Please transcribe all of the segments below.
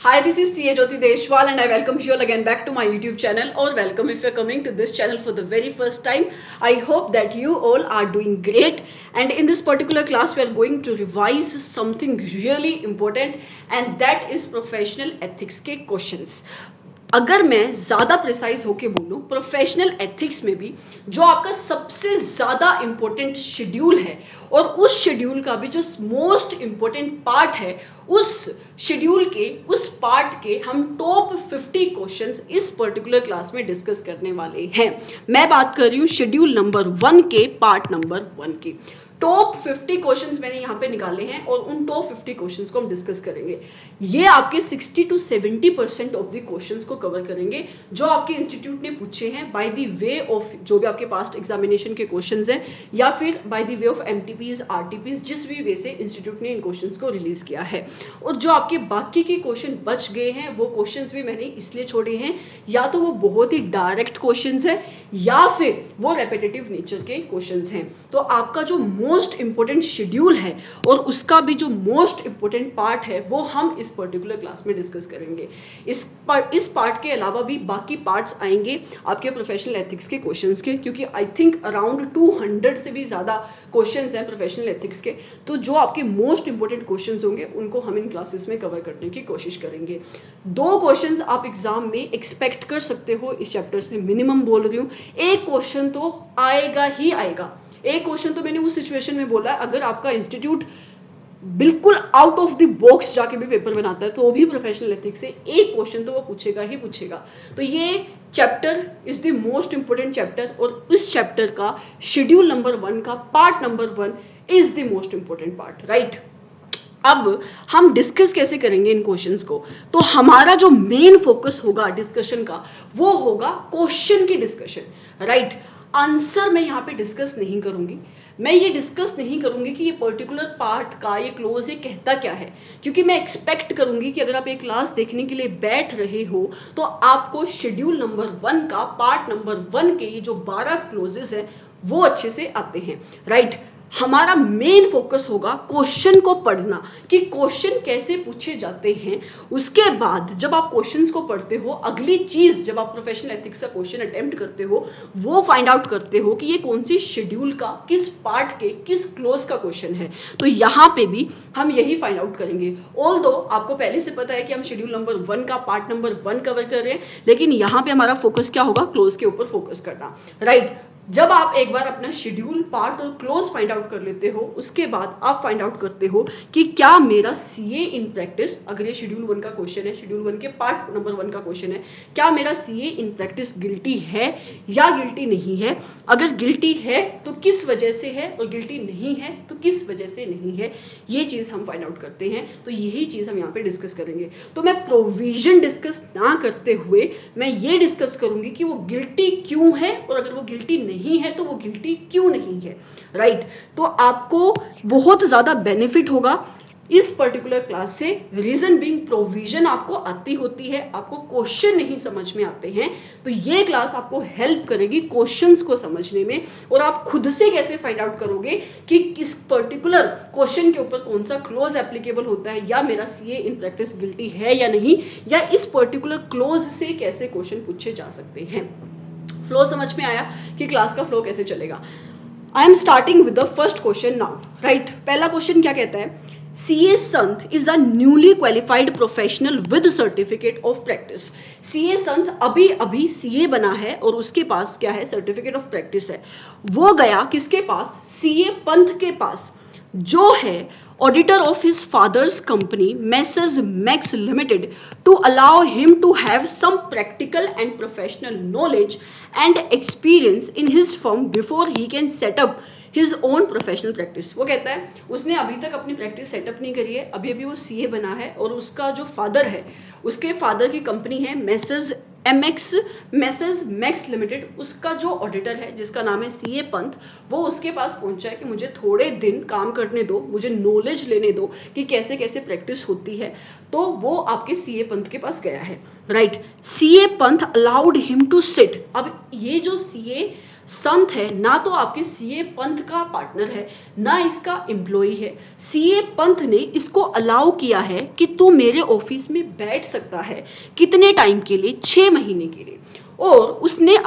Hi, this is CA Jyoti Deshwal and I welcome you all again back to my YouTube channel, or welcome if you're coming to this channel for the very first time. I hope that you all are doing great, and in this particular class we are going to revise something really important, and that is professional ethics के questions. अगर मैं ज़्यादा precise होके बोलूँ, professional ethics में भी जो आपका सबसे ज़्यादा इम्पोर्टेंट शेड्यूल है और उस शेड्यूल का भी जो मोस्ट इम्पोर्टेंट पार्ट है, उस शेड्यूल के उस पार्ट के हम टॉप 50 क्वेश्चंस इस पर्टिकुलर क्लास में डिस्कस करने वाले हैं. मैं बात कर रही हूँ शेड्यूल नंबर 1 के पार्ट नंबर 1 की. टॉप 50 क्वेश्चंस मैंने यहाँ पे निकाले हैं और उन टॉप 50 क्वेश्चंस को हम डिस्कस करेंगे. ये आपके 60 to 70% ऑफ द क्वेश्चंस को कवर करेंगे जो आपके इंस्टीट्यूट ने पूछे हैं बाय द वे ऑफ जो भी आपके पास्ट एग्जामिनेशन के क्वेश्चंस हैं, या फिर by the way of MTPs RTPs, जिस भी वे से इंस्टीट्यूट ने इन क्वेश्चंस को रिलीज किया है. और जो आपके बाकी के क्वेश्चन बच गए हैं वो क्वेश्चंस भी मैंने इसलिए छोड़े हैं, या तो वो बहुत ही डायरेक्ट क्वेश्चंस हैं या फिर वो रेपिटेटिव नेचर के क्वेश्चंस हैं. तो आपका जो मोस्ट इंपॉर्टेंट शेड्यूल है और उसका भी जो मोस्ट इंपॉर्टेंट पार्ट है वो हम इस पर्टिकुलर क्लास में डिस्कस करेंगे. इस पार्ट के अलावा भी बाकी पार्ट्स आएंगे आपके प्रोफेशनल एथिक्स के क्वेश्चंस के, क्योंकि आई थिंक अराउंड 200 से भी ज़्यादा क्वेश्चंस हैं प्रोफेशनल एथिक्स के. तो जो आपके मोस्ट इंपॉर्टेंट क्वेश्चंस होंगे उनको हम इन क्लासेस में कवर करने की कोशिश करेंगे. 2 क्वेश्चंस आप एग्जाम में एक्सपेक्ट कर सकते हो इस चैप्टर से, मिनिमम बोल रही हूँ. एक क्वेश्चन तो आएगा ही आएगा. एक क्वेश्चन तो मैंने उस सिचुएशन में बोला अगर आपका इंस्टीट्यूट बिल्कुल आउट ऑफ द बॉक्स जाके भी पेपर बनाता है तो भी प्रोफेशनल एथिक्स से एक क्वेश्चन तो वो पूछेगा ही पूछेगा. तो ये chapter is the most important chapter और इस चैप्टर का शेड्यूल नंबर 1 का part number 1 is the most important part, right. अब हम डिस्कस कैसे करेंगे इन क्वेश्चंस को? तो हमारा जो मेन फोकस होगा डिस्कशन का वो होगा क्वेश्चन की डिस्कशन, राइट. आंसर मैं यहाँ पे डिस्कस नहीं करूँगी. मैं ये डिस्कस नहीं करूँगी कि ये पर्टिकुलर पार्ट का ये क्लोज ये कहता क्या है, क्योंकि मैं एक्सपेक्ट करूँगी कि अगर आप एक क्लास देखने के लिए बैठ रहे हो तो आपको शेड्यूल नंबर 1 का पार्ट नंबर 1 के ये जो 12 क्लोजेस हैं वो अच्छे से आते हैं, राइट. हमारा मेन फोकस होगा क्वेश्चन को पढ़ना कि क्वेश्चन कैसे पूछे जाते हैं. उसके बाद जब आप क्वेश्चंस को पढ़ते हो, अगली चीज़ जब आप प्रोफेशनल एथिक्स का क्वेश्चन अटेम्प्ट करते हो वो फाइंड आउट करते हो कि ये कौन सी शेड्यूल का किस पार्ट के किस क्लोज का क्वेश्चन है. तो यहाँ पे भी हम यही फाइंड आउट करेंगे. ऑल्दो आपको पहले से पता है कि हम शेड्यूल नंबर 1 का पार्ट नंबर 1 कवर कर रहे हैं, लेकिन यहाँ पे हमारा फोकस क्या होगा? क्लोज के ऊपर फोकस करना, राइट. जब आप एक बार अपना शेड्यूल पार्ट और क्लोज फाइंड आउट कर लेते हो उसके बाद आप फाइंड आउट करते हो कि क्या मेरा सीए इन प्रैक्टिस, अगर ये शेड्यूल 1 का क्वेश्चन है, शेड्यूल 1 के पार्ट नंबर 1 का क्वेश्चन है, क्या मेरा सीए इन प्रैक्टिस गिल्टी है या गिल्टी नहीं है. अगर गिल्टी है तो किस वजह से है, और गिल्टी नहीं है तो किस वजह से नहीं है. ये चीज़ हम फाइंड आउट करते हैं. तो यही चीज़ हम यहाँ पे डिस्कस करेंगे. तो मैं प्रोविजन डिस्कस ना करते हुए मैं ये डिस्कस करूँगी कि वो गिल्टी क्यों है, और अगर वो गिल्टी नहीं है तो वो गिल्टी क्यों नहीं है, राइट. तो आपको बहुत ज़्यादा बेनिफिट होगा इस पर्टिकुलर क्लास से. रीजन बीइंग प्रोविजन आपको आती होती है, आपको क्वेश्चन नहीं समझ में आते हैं, तो ये क्लास आपको हेल्प करेगी क्वेश्चंस को समझने में, और आप खुद से कैसे फाइंड आउट करोगे कि किस पर्टिकुलर क्वेश्चन के ऊपर कौन सा क्लोज एप्लीकेबल होता है, या मेरा सीए इन प्रैक्टिस गिल्टी है या नहीं, या इस पर्टिकुलर क्लोज से कैसे क्वेश्चन पूछे जा सकते हैं. फ्लो समझ में आया कि क्लास का फ्लो कैसे चलेगा. I am starting with the first question now, right. पहला क्वेश्चन क्या कहता है? CA Sant is a newly qualified professional with certificate of practice. CA संत अभी अभी सीए बना है और उसके पास क्या है? सर्टिफिकेट ऑफ प्रैक्टिस है. वो गया किसके पास? सीए पंथ के पास, जो है auditor of his father's company Messrs Max Limited, to allow him to have some practical and professional knowledge and experience in his firm before he can set up his own professional practice. वो कहता है उसने अभी तक अपनी practice setup नहीं करी है, अभी अभी वो सीए बना है और उसका जो फादर है, उसके फादर की कंपनी है मैसर्स मैक्स लिमिटेड, उसका जो ऑडिटर है जिसका नाम है सीए पंथ, वो उसके पास पहुंचा है कि मुझे थोड़े दिन काम करने दो, मुझे नॉलेज लेने दो कि कैसे कैसे प्रैक्टिस होती है. तो वो आपके सीए पंथ के पास गया है, राइट. सीए पंथ अलाउड हिम टू सिट. अब ये जो सीए संत है, ना तो आपके सीए पंथ का पार्टनर है, ना इसका एम्प्लॉई है। सीए पंथ ने इसको अलाउ किया है कि तू मेरे ऑफिस में बैठ सकता है, कितने टाइम के लिए, 6 महीने के लिए, और उसने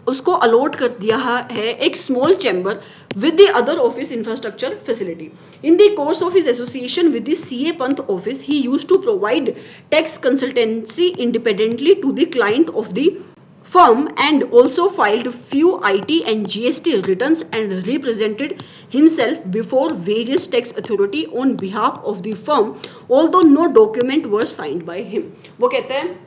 उसको अलॉट कर दिया है एक small chamber with the other office infrastructure facility. In the course of his association with the CA Panth office, he used to provide tax consultancy independently to the client of the firm and also filed few IT and GST returns and represented himself before various tax authority on behalf of the firm, although no document were signed by him. वो कहते हैं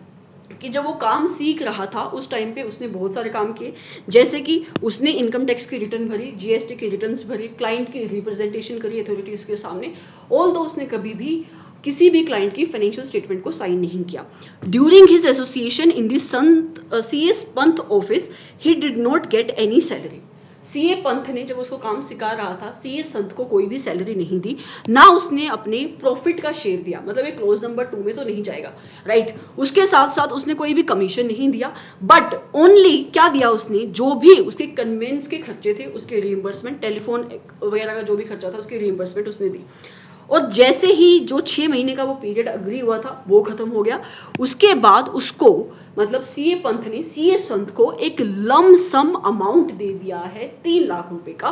कि जब वो काम सीख रहा था उस टाइम पे उसने बहुत सारे काम किए, जैसे कि उसने इनकम टैक्स की रिटर्न भरी, जीएसटी की रिटर्न्स भरी, क्लाइंट की रिप्रेजेंटेशन करी अथॉरिटीज़ के सामने, ऑल दो उसने कभी भी किसी भी क्लाइंट की फाइनेंशियल स्टेटमेंट को साइन नहीं किया। During his association in the CS Panth office he did not get any salary. CA Panth ने जब उसको काम सिखा रहा था, सीए संत को कोई भी सैलरी नहीं दी, ना उसने अपने प्रॉफिट का शेयर दिया, मतलब एक क्लोज नंबर 2 में तो नहीं जाएगा, राइट। उसके साथ साथ उसने कोई भी कमीशन नहीं दिया, बट ओनली क्या दिया उसने, जो भी उसके कन्वेंस के खर्चे थे उसके रीइंबर्समेंट, टेलीफोन वगैरह का जो भी खर्चा था उसकी रीइंबर्समेंट उसने दी। और जैसे ही जो 6 महीने का वो पीरियड अग्री हुआ था वो खत्म हो गया, उसके बाद उसको मतलब सीए पंथ ने सीए संत को एक लम सम अमाउंट दे दिया है 3 लाख रुपए का,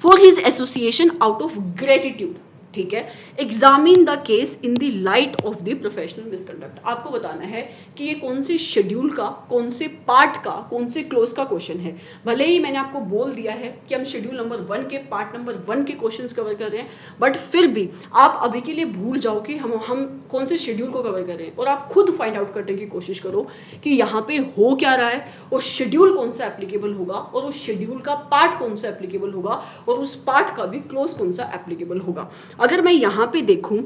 for his association out of gratitude. ठीक है, examine the case in the light of the professional misconduct. आपको बताना है कि ये कौन से शेड्यूल का, कौन से पार्ट का, कौन से क्लोज का क्वेश्चन है। भले ही मैंने आपको बोल दिया है कि हम शेड्यूल नंबर 1 के पार्ट नंबर 1 के क्वेश्चंस कवर कर रहे हैं, बट फिर भी आप अभी के लिए भूल जाओ कि हम कौन से शेड्यूल को कवर कर रहे हैं, और आप खुद फाइंड आउट करने की कोशिश करो कि यहाँ पे हो क्या रहा है, और शेड्यूल कौन सा एप्लीकेबल होगा, और उस शेड्यूल का पार्ट कौन सा एप्लीकेबल होगा, और उस पार्ट का भी क्लोज कौन सा एप्लीकेबल होगा। अगर मैं यहाँ पे देखूं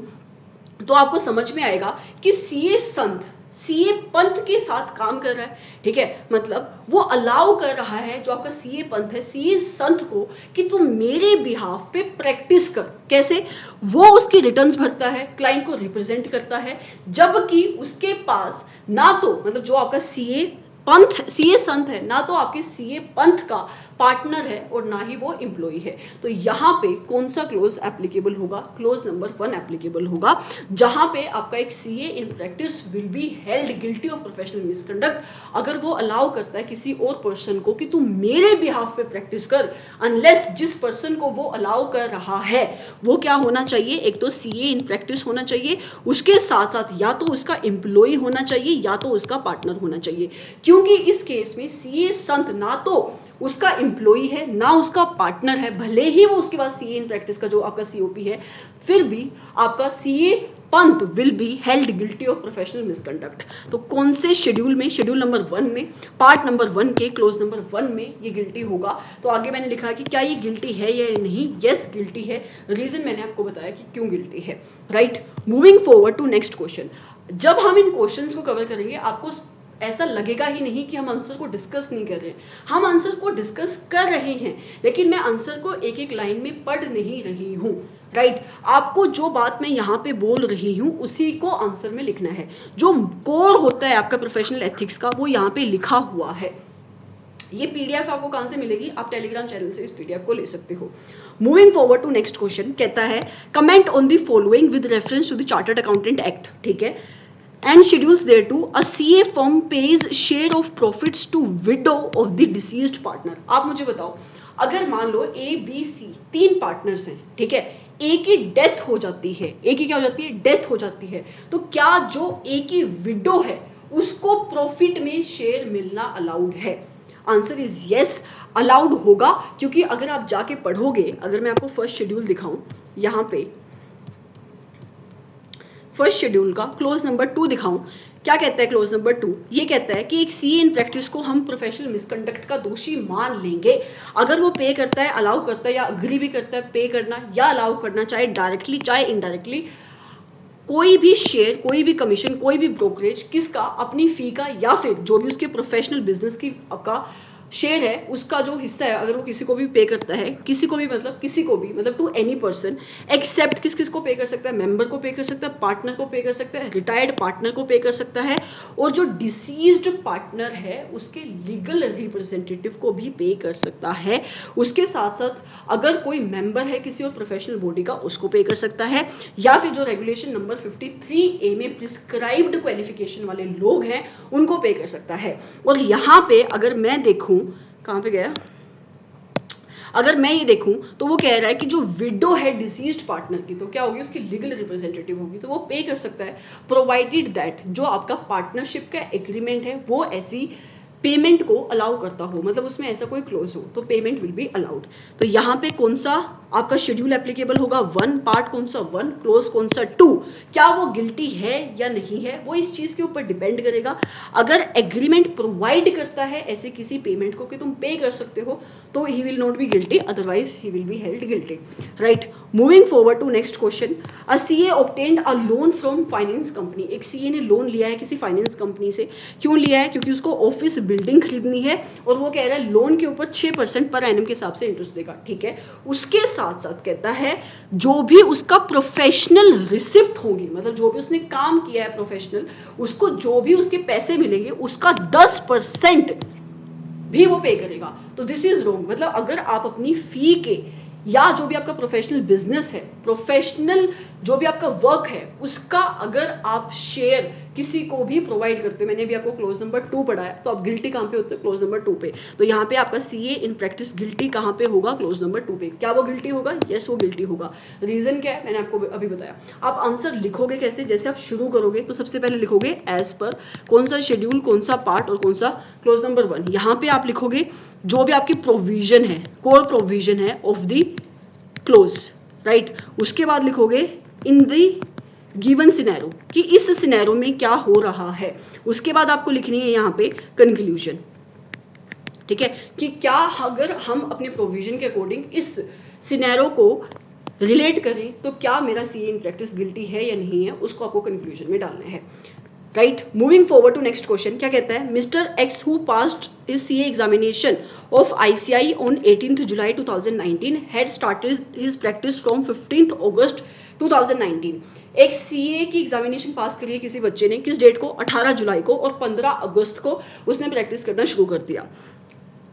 तो आपको समझ में आएगा कि सीए संत सीए पंथ के साथ काम कर रहा है। ठीक है, मतलब वो अलाउ कर रहा है, जो आपका सीए पंथ है, सीए संत को, कि तुम मेरे बिहाफ पे प्रैक्टिस कर। कैसे? वो उसकी रिटर्न्स भरता है, क्लाइंट को रिप्रेजेंट करता है, जबकि उसके पास ना तो मतलब जो आपका सीए पंथ सीए संत है, ना तो आपके सीए पंथ का पार्टनर है और ना ही वो एम्प्लॉई है। तो यहाँ पे कौन सा क्लोज एप्लीकेबल होगा? क्लोज नंबर 1 एप्लीकेबल होगा, जहाँ पे आपका एक CA in practice will be held guilty of professional misconduct अगर वो अलाउ करता है किसी और पर्सन को कि तू मेरे बिहाफ पे प्रैक्टिस कर, अनलेस जिस पर्सन को वो अलाउ कर रहा है वो क्या होना चाहिए, एक तो सीए इन प्रैक्टिस होना चाहिए, उसके साथ साथ या तो उसका एम्प्लॉई होना चाहिए या तो उसका पार्टनर होना चाहिए। क्योंकि इस केस में सीए संत ना तो उसका एम्प्लॉई है ना उसका पार्टनर है, भले ही वो उसके पास सीए इन प्रैक्टिस का जो आपका सीओपी है, फिर भी आपका सीए पंथ will be held guilty of professional misconduct. तो कौन से शेड्यूल में? शेड्यूल नंबर 1 में, पार्ट नंबर 1 के क्लोज नंबर 1 में ये गिल्टी होगा। तो आगे मैंने लिखा कि क्या ये गिल्टी है या नहीं? यस, गिल्टी है। रीजन मैंने आपको बताया कि क्यों गिल्टी है, right. Moving forward to next question. जब हम इन क्वेश्चंस को कवर करेंगे आपको ऐसा लगेगा ही नहीं कि हम आंसर को डिस्कस नहीं कर रहे हैं। हम आंसर को डिस्कस कर रहे हैं, लेकिन मैं आंसर को एक एक लाइन में पढ़ नहीं रही हूँ, राइट। आपको जो बात मैं यहाँ पे बोल रही हूँ उसी को आंसर में लिखना है। जो कोर होता है आपका प्रोफेशनल एथिक्स का वो यहाँ पे लिखा हुआ है। ये पीडीएफ आपको कहाँ से मिलेगी? आप टेलीग्राम चैनल से इस पीडीएफ को ले सकते हो। Moving forward to next question, कहता है comment on the following with reference to the chartered accountant act. ठीक है, and schedules thereto, a CA firm pays share of profits to widow of the deceased partner। आप मुझे बताओ, अगर मान लो A, B, C 3 partners हैं, ठीक है, A की डेथ हो जाती है, A की क्या हो जाती है? डेथ हो जाती है, तो क्या जो A की विडो है उसको प्रॉफिट में शेयर मिलना अलाउड है? आंसर इज यस, अलाउड होगा। क्योंकि अगर आप जाके पढ़ोगे, अगर मैं आपको फर्स्ट शेड्यूल दिखाऊं, यहाँ पे फर्स्ट शेड्यूल का क्लोज नंबर 2 दिखाऊं, क्या कहता है क्लोज नंबर 2? ये कहता है कि एक सीए इन प्रैक्टिस को हम प्रोफेशनल मिसकंडक्ट का दोषी मान लेंगे अगर वो पे करता है, अलाउ करता है या अग्री भी करता है पे करना या अलाउ करना, चाहे डायरेक्टली चाहे इनडायरेक्टली, कोई भी शेयर, कोई भी कमीशन, कोई भी ब्रोकरेज, किसका? अपनी फी का या फिर जो भी उसके प्रोफेशनल बिजनेस की का शेयर है उसका जो हिस्सा है अगर वो किसी को भी पे करता है, किसी को भी मतलब टू एनी पर्सन, एक्सेप्ट किस किस को पे कर सकता है, मेंबर को पे कर सकता है, पार्टनर को पे कर सकता है, रिटायर्ड पार्टनर को पे कर सकता है, और जो डिसीज्ड पार्टनर है उसके लीगल रिप्रेजेंटेटिव को भी पे कर सकता है। उसके साथ साथ अगर कोई मेंबर है किसी और प्रोफेशनल बॉडी का उसको पे कर सकता है, या फिर जो रेगुलेशन नंबर 53A में प्रिस्क्राइब्ड क्वालिफिकेशन वाले लोग हैं उनको पे कर सकता है। और यहाँ पे अगर मैं देखूं, कहाँ पे गया, अगर मैं ये देखूं तो वो कह रहा है कि जो विडो है डिसीज्ड पार्टनर की, तो क्या होगी, उसकी लीगल रिप्रेजेंटेटिव होगी, तो वो पे कर सकता है, प्रोवाइडेड दैट जो आपका पार्टनरशिप का एग्रीमेंट है वो ऐसी पेमेंट को अलाउ करता हो, मतलब उसमें ऐसा कोई क्लोज हो तो पेमेंट विल बी अलाउड। तो यहाँ पे कौन सा आपका शेड्यूल एप्लीकेबल होगा, 1 पार्ट कौन सा 1, क्लोज कौन सा 2, क्या वो गिल्टी है या नहीं है वो इस चीज के ऊपर डिपेंड करेगा। अगर एग्रीमेंट प्रोवाइड करता है ऐसे किसी पेमेंट को कि तुम पे कर सकते हो तो he will not be guilty, otherwise he will be held guilty, right. Moving forward to next question, a CA obtained a loan from finance company, एक सीए ने लोन लिया है किसी फाइनेंस कंपनी से, क्यों लिया है, क्योंकि उसको ऑफिस बिल्डिंग खरीदनी है और वो कह रहा है लोन के ऊपर 6% पर एनम के हिसाब से इंटरेस्ट देगा, ठीक है। उसके साथ साथ कहता है जो भी उसका प्रोफेशनल रिसिप्ट होगी, मतलब जो भी उसने काम किया है प्रोफेशनल, उसको जो भी उसके पैसे मिलेंगे उसका 10% भी वो पे करेगा। तो दिस इज रॉन्ग, मतलब अगर आप अपनी फी के या जो भी आपका प्रोफेशनल बिजनेस है, प्रोफेशनल जो भी आपका वर्क है उसका अगर आप शेयर किसी को भी प्रोवाइड करते हो, मैंने भी आपको क्लोज नंबर 2 पढ़ाया, तो आप गिल्टी कहाँ पे होते हैं, क्लोज नंबर 2 पे। तो यहाँ पे आपका सीए इन प्रैक्टिस गिल्टी कहाँ पे होगा, क्लोज नंबर 2 पे। क्या वो गिल्टी होगा, यस वो गिल्टी होगा। रीजन क्या है मैंने आपको अभी बताया। आप आंसर लिखोगे कैसे, जैसे आप शुरू करोगे तो सबसे पहले लिखोगे एज पर, कौन सा शेड्यूल, कौन सा पार्ट और कौन सा क्लोज नंबर 1। यहाँ पे आप लिखोगे जो भी आपकी प्रोविजन है, कोर प्रोविजन है ऑफ द क्लोज, राइट। उसके बाद लिखोगे इन द गिवन सिनेरो, कि इस सिनेरो में क्या हो रहा है। उसके बाद आपको लिखनी है यहाँ पे कंक्लूजन, ठीक है, कि क्या अगर हम अपने प्रोविजन के अकॉर्डिंग इस सिनेरो को रिलेट करें तो क्या मेरा सीए इन प्रैक्टिस गिल्टी है या नहीं है, उसको आपको कंक्लूजन में डालना है, right. Moving forward to next question, क्या कहता है, mister X who passed his CA examination of ICI on 18th July 2019 had started his practice from 15th August 2019। एक सीए की एग्जामिनेशन पास करी है किसी बच्चे ने, किस डेट को, 18 जुलाई को, और 15 अगस्त को उसने प्रैक्टिस करना शुरू कर दिया।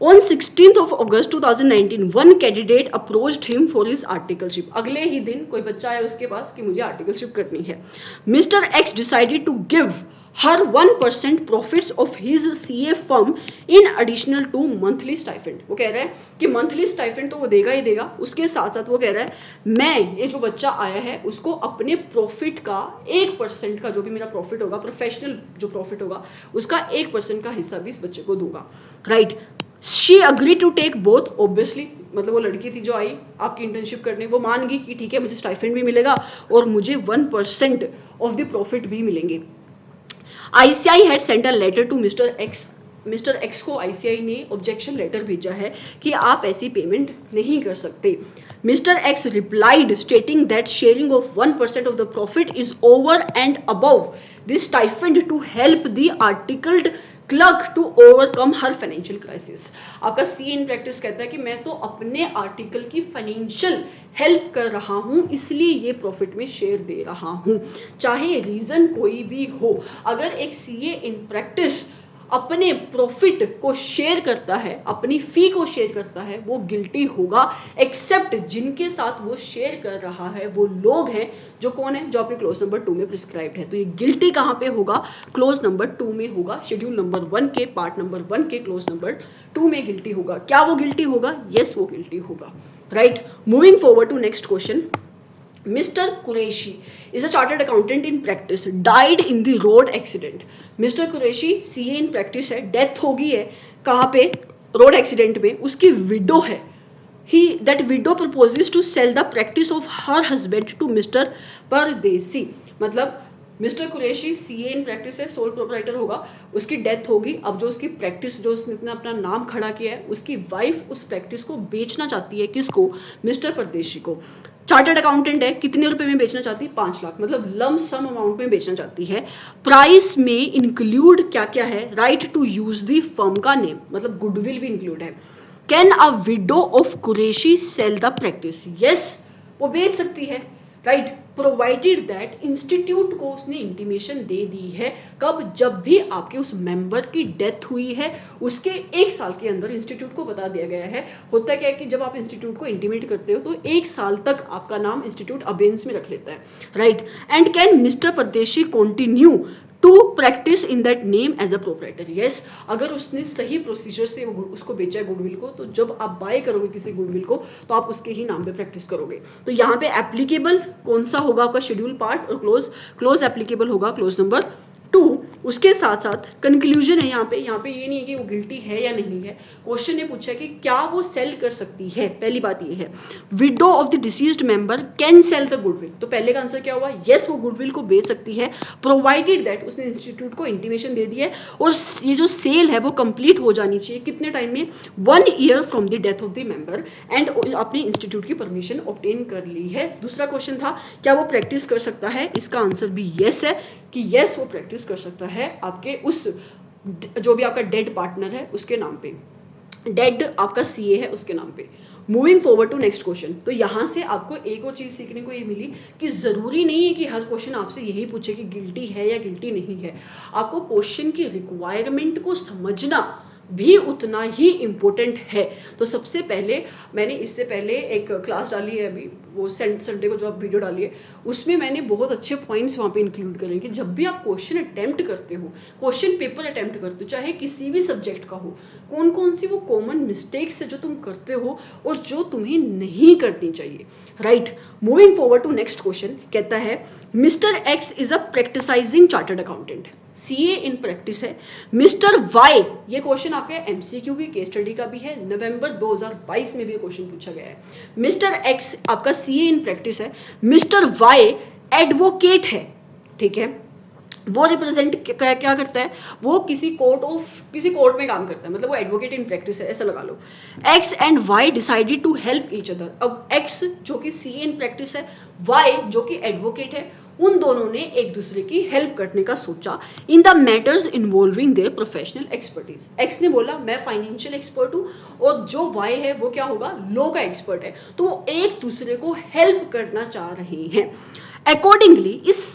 On 16th of August 2019, one candidate approached him for his articleship। अगले ही दिन कोई बच्चा आया उसके पास कि मुझे आर्टिकलशिप करनी है। Mr. X decided to give her 1% profits of his CA firm in additional to monthly stipend। वो कह रहा है कि मंथली स्टाइफेंड तो वो देगा ही देगा, उसके साथ साथ वो कह रहा है मैं ये जो बच्चा आया है उसको अपने प्रॉफिट का 1% का, जो भी मेरा प्रॉफिट होगा, प्रोफेशनल जो प्रॉफिट होगा उसका 1% का हिस्सा भी इस बच्चे को दूंगा, right. She agree to take both, obviously, मतलब वो लड़की थी जो आई आपकी इंटर्नशिप करने, वो मान गई कि ठीक है मुझे स्टाइफेंड भी मिलेगा और मुझे 1% ऑफ द प्रॉफिट भी मिलेंगे। ICI had sent a letter to mister X, mister X को आईसीआई ने ऑब्जेक्शन लेटर भेजा है कि आप ऐसी पेमेंट नहीं कर सकते। Mister X replied stating that sharing of 1% of the profit is over and above this stipend to help the articled clerk to overcome her financial crisis. आपका सी इन प्रैक्टिस कहता है कि मैं तो अपने आर्टिकल की फाइनेंशियल हेल्प कर रहा हूं, इसलिए ये प्रॉफिट में शेयर दे रहा हूं, चाहे रीजन कोई भी हो। अगर एक सीए इन प्रैक्टिस अपने प्रॉफिट को शेयर करता है, अपनी फी को शेयर करता है, वो गिल्टी होगा, एक्सेप्ट जिनके साथ वो शेयर कर रहा है वो लोग हैं जो कौन है, जो आपके क्लोज नंबर 2 में प्रिस्क्राइब्ड है। तो ये गिल्टी कहाँ पे होगा, क्लोज नंबर 2 में होगा, शेड्यूल नंबर 1 के पार्ट नंबर 1 के क्लोज नंबर 2 में गिल्टी होगा। क्या वो गिल्टी होगा, यस वो गिल्टी होगा, right. Moving forward to next question, Mr. Qureshi is a chartered accountant in practice, died in the road accident। Mr. Qureshi CA in practice है, death हो गई है कहाँ पे, रोड एक्सीडेंट में, उसकी विडो है। That widow proposes to sell the practice of her husband to Mr. परदेसी, मतलब mister Qureshi CA in practice है, सोल प्रोप्राइटर होगा, उसकी डेथ होगी। अब जो उसकी प्रैक्टिस, जो उसने अपना नाम खड़ा किया है, उसकी वाइफ उस प्रैक्टिस को बेचना चाहती है। किसको? मिस्टर परदेशी को। चार्टर्ड अकाउंटेंट है, कितने रुपए में बेचना चाहती है? 5 लाख, मतलब लम सम अमाउंट में बेचना चाहती है। प्राइस में इंक्लूड क्या क्या है? Right to use the firm का नेम, मतलब गुडविल भी इंक्लूड है। Can a widow of Qureshi sell the practice? Yes, वो बेच सकती है, राइट, प्रोवाइडेड दैट इंस्टीट्यूट को उसने इंटीमेशन दे दी है। कब? जब भी आपके उस मेंबर की डेथ हुई है, उसके 1 साल के अंदर इंस्टीट्यूट को बता दिया गया है। होता क्या है कि जब आप इंस्टीट्यूट को इंटीमेट करते हो तो 1 साल तक आपका नाम इंस्टीट्यूट अबेंस में रख लेता है, right. And can mister Pardeshi continue to practice in that name as a proprietor? Yes, अगर उसने सही प्रोसीजर से उसको बेचा है गुडविल को, तो जब आप बाय करोगे किसी गुडविल को तो आप उसके ही नाम पे प्रैक्टिस करोगे। तो यहाँ पे एप्लीकेबल कौन सा होगा आपका? शेड्यूल पार्ट और क्लोज एप्लीकेबल होगा क्लोज नंबर 2। उसके साथ साथ कंक्लूजन है यहाँ पे ये नहीं है कि वो गिल्टी है या नहीं है। क्वेश्चन ने पूछा है कि क्या वो सेल कर सकती है। पहली बात ये है, window of the deceased member can sell the goodwill, तो पहले का आंसर क्या हुआ? यस, वो गुडविल को बेच सकती है, प्रोवाइडेड दैट उसने इंस्टीट्यूट को इंटीमेशन दे दी है और ये जो सेल है वो कंप्लीट हो जानी चाहिए कितने टाइम में? 1 year from the death of the member, and अपने इंस्टीट्यूट की परमिशन ऑब्टेन कर ली है। दूसरा क्वेश्चन था, क्या वो प्रैक्टिस कर सकता है? इसका आंसर भी यस है कि यस, वो प्रैक्टिस कर सकता है आपके उस जो भी आपका डेड पार्टनर है उसके नाम पे, डेड आपका सीए है उसके नाम पे। Moving forward to next question. तो यहाँ से आपको एक और चीज़ सीखने को ये मिली कि ज़रूरी नहीं है कि हर क्वेश्चन आपसे यही पूछे कि गिल्टी है या गिल्टी नहीं है। आपको क्वेश्चन की रिक्वायरमेंट को समझना भी उतना ही इम्पोर्टेंट है। तो सबसे पहले मैंने इससे पहले एक क्लास डाली है अभी, वो संडे को जो आप वीडियो डाली है, उसमें मैंने बहुत अच्छे पॉइंट्स वहाँ पे इंक्लूड करें कि जब भी आप क्वेश्चन अटेम्प्ट करते हो, क्वेश्चन पेपर अटेम्प्ट करते हो, चाहे किसी भी सब्जेक्ट का हो, कौन कौन सी वो कॉमन मिस्टेक्स है जो तुम करते हो और जो तुम्हें नहीं करनी चाहिए, right. Moving forward to next question, कहता है mister X is a practising chartered accountant, CA in practice है। मिस्टर वाई, ये क्वेश्चन आपके एमसीक्यू की केस स्टडी का भी है, नवंबर 2022 में भी ये क्वेश्चन पूछा गया है। मिस्टर एक्स आपका सीए इन प्रैक्टिस है, मिस्टर वाई एडवोकेट है, ठीक है, वो रिप्रेजेंट क्या करता है? वो किसी कोर्ट में काम करता है, मतलब वो एडवोकेट इन प्रैक्टिस है, ऐसा लगा लो। X and Y decided to help each other. अब एक्स जो कि सीए इन प्रैक्टिस है, वाई जो कि एडवोकेट है, उन दोनों ने एक दूसरे की हेल्प करने का सोचा in the matters involving their professional expertise. X ने बोला मैं फाइनेंशियल एक्सपर्ट हूँ और जो वाई है वो क्या होगा? लॉ का एक्सपर्ट है। तो वो एक दूसरे को हेल्प करना चाह रहे हैं। अकॉर्डिंगली इस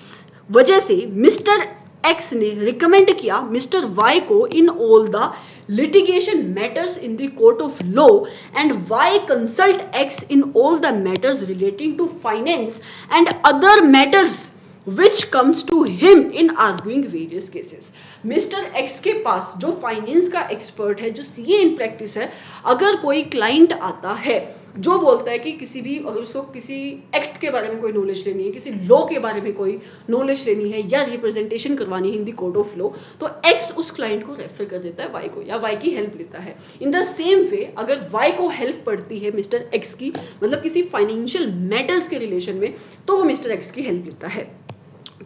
वजह से मिस्टर एक्स ने रिकमेंड किया मिस्टर वाई को in all the litigation matters in the court of law, and why consult X in all the matters relating to finance and other matters which comes to him in arguing various cases। Mister x के पास जो finance का expert है, जो CA in practice है, अगर कोई client आता है जो बोलता है कि किसी भी, अगर उसको किसी एक्ट के बारे में कोई नॉलेज लेनी है, किसी लॉ के बारे में कोई नॉलेज लेनी है या रिप्रेजेंटेशन करवानी है in the court of law, तो एक्स उस क्लाइंट को रेफर कर देता है वाई को, या वाई की हेल्प लेता है। इन द सेम वे अगर वाई को हेल्प पड़ती है मिस्टर एक्स की, मतलब किसी फाइनेंशियल मैटर्स के रिलेशन में, तो वो मिस्टर एक्स की हेल्प लेता है।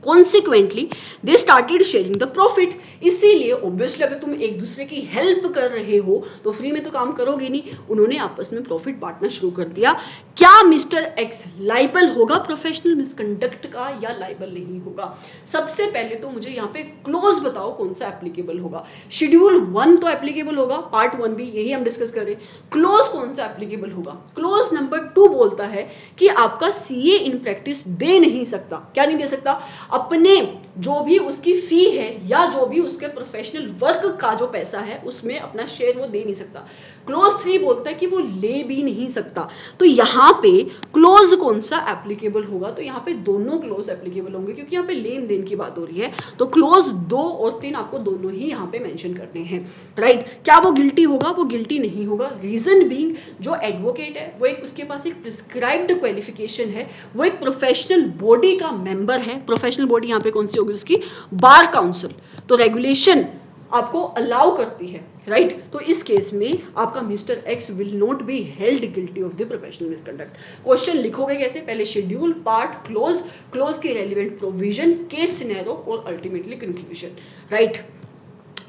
Consequently, they started sharing the profit। इसीलिए ऑब्वियसली अगर तुम एक दूसरे की हेल्प कर रहे हो तो फ्री में तो काम करोगे नहीं, उन्होंने आपस में प्रॉफिट बांटना शुरू कर दिया। क्या मिस्टर एक्स लाइबल होगा प्रोफेशनल मिसकंडक्ट का या लाइबल नहीं होगा? सबसे पहले तो मुझे यहाँ पे क्लोज बताओ कौन सा एप्लीकेबल होगा। शेड्यूल 1 तो एप्लीकेबल होगा, पार्ट 1 भी, यही हम डिस्कस कर रहे हैं। क्लोज कौन सा एप्लीकेबल होगा? क्लोज नंबर 2 बोलता है कि आपका सीए इन प्रैक्टिस दे नहीं सकता। क्या नहीं दे सकता? अपने जो भी उसकी फी है या जो भी उसके प्रोफेशनल वर्क का जो पैसा है उसमें अपना शेयर वो दे नहीं सकता। क्लोज 3 बोलता है कि वो ले भी नहीं सकता। तो यहाँ पे क्लोज कौन सा एप्लीकेबल होगा? तो यहाँ पे दोनों क्लोज एप्लीकेबल होंगे क्योंकि यहाँ पे लेन देन की बात हो रही है। तो क्लोज 2 और 3 आपको दोनों ही यहाँ पे मेंशन करने हैं, राइट। क्या वो गिल्टी होगा? वो गिल्टी नहीं होगा। रीजन बीइंग जो एडवोकेट है वो एक, उसके पास एक प्रिस्क्राइब्ड क्वालिफिकेशन है, वो एक प्रोफेशनल बॉडी का मेंबर है। प्रोफेशनल बॉडी यहाँ पे कौन सी होगी उसकी? Bar council. तो रेगुलेशन आपको अलाउ करती है, राइट? तो इस केस में आपका mister x will not be held guilty of the professional misconduct. Question लिखोगे कैसे? पहले शेड्यूल, पार्ट, क्लोज, क्लोज के रेलिवेंट प्रोविजन, केस सिनेरियो और अल्टीमेटली कंक्लूजन, राइट?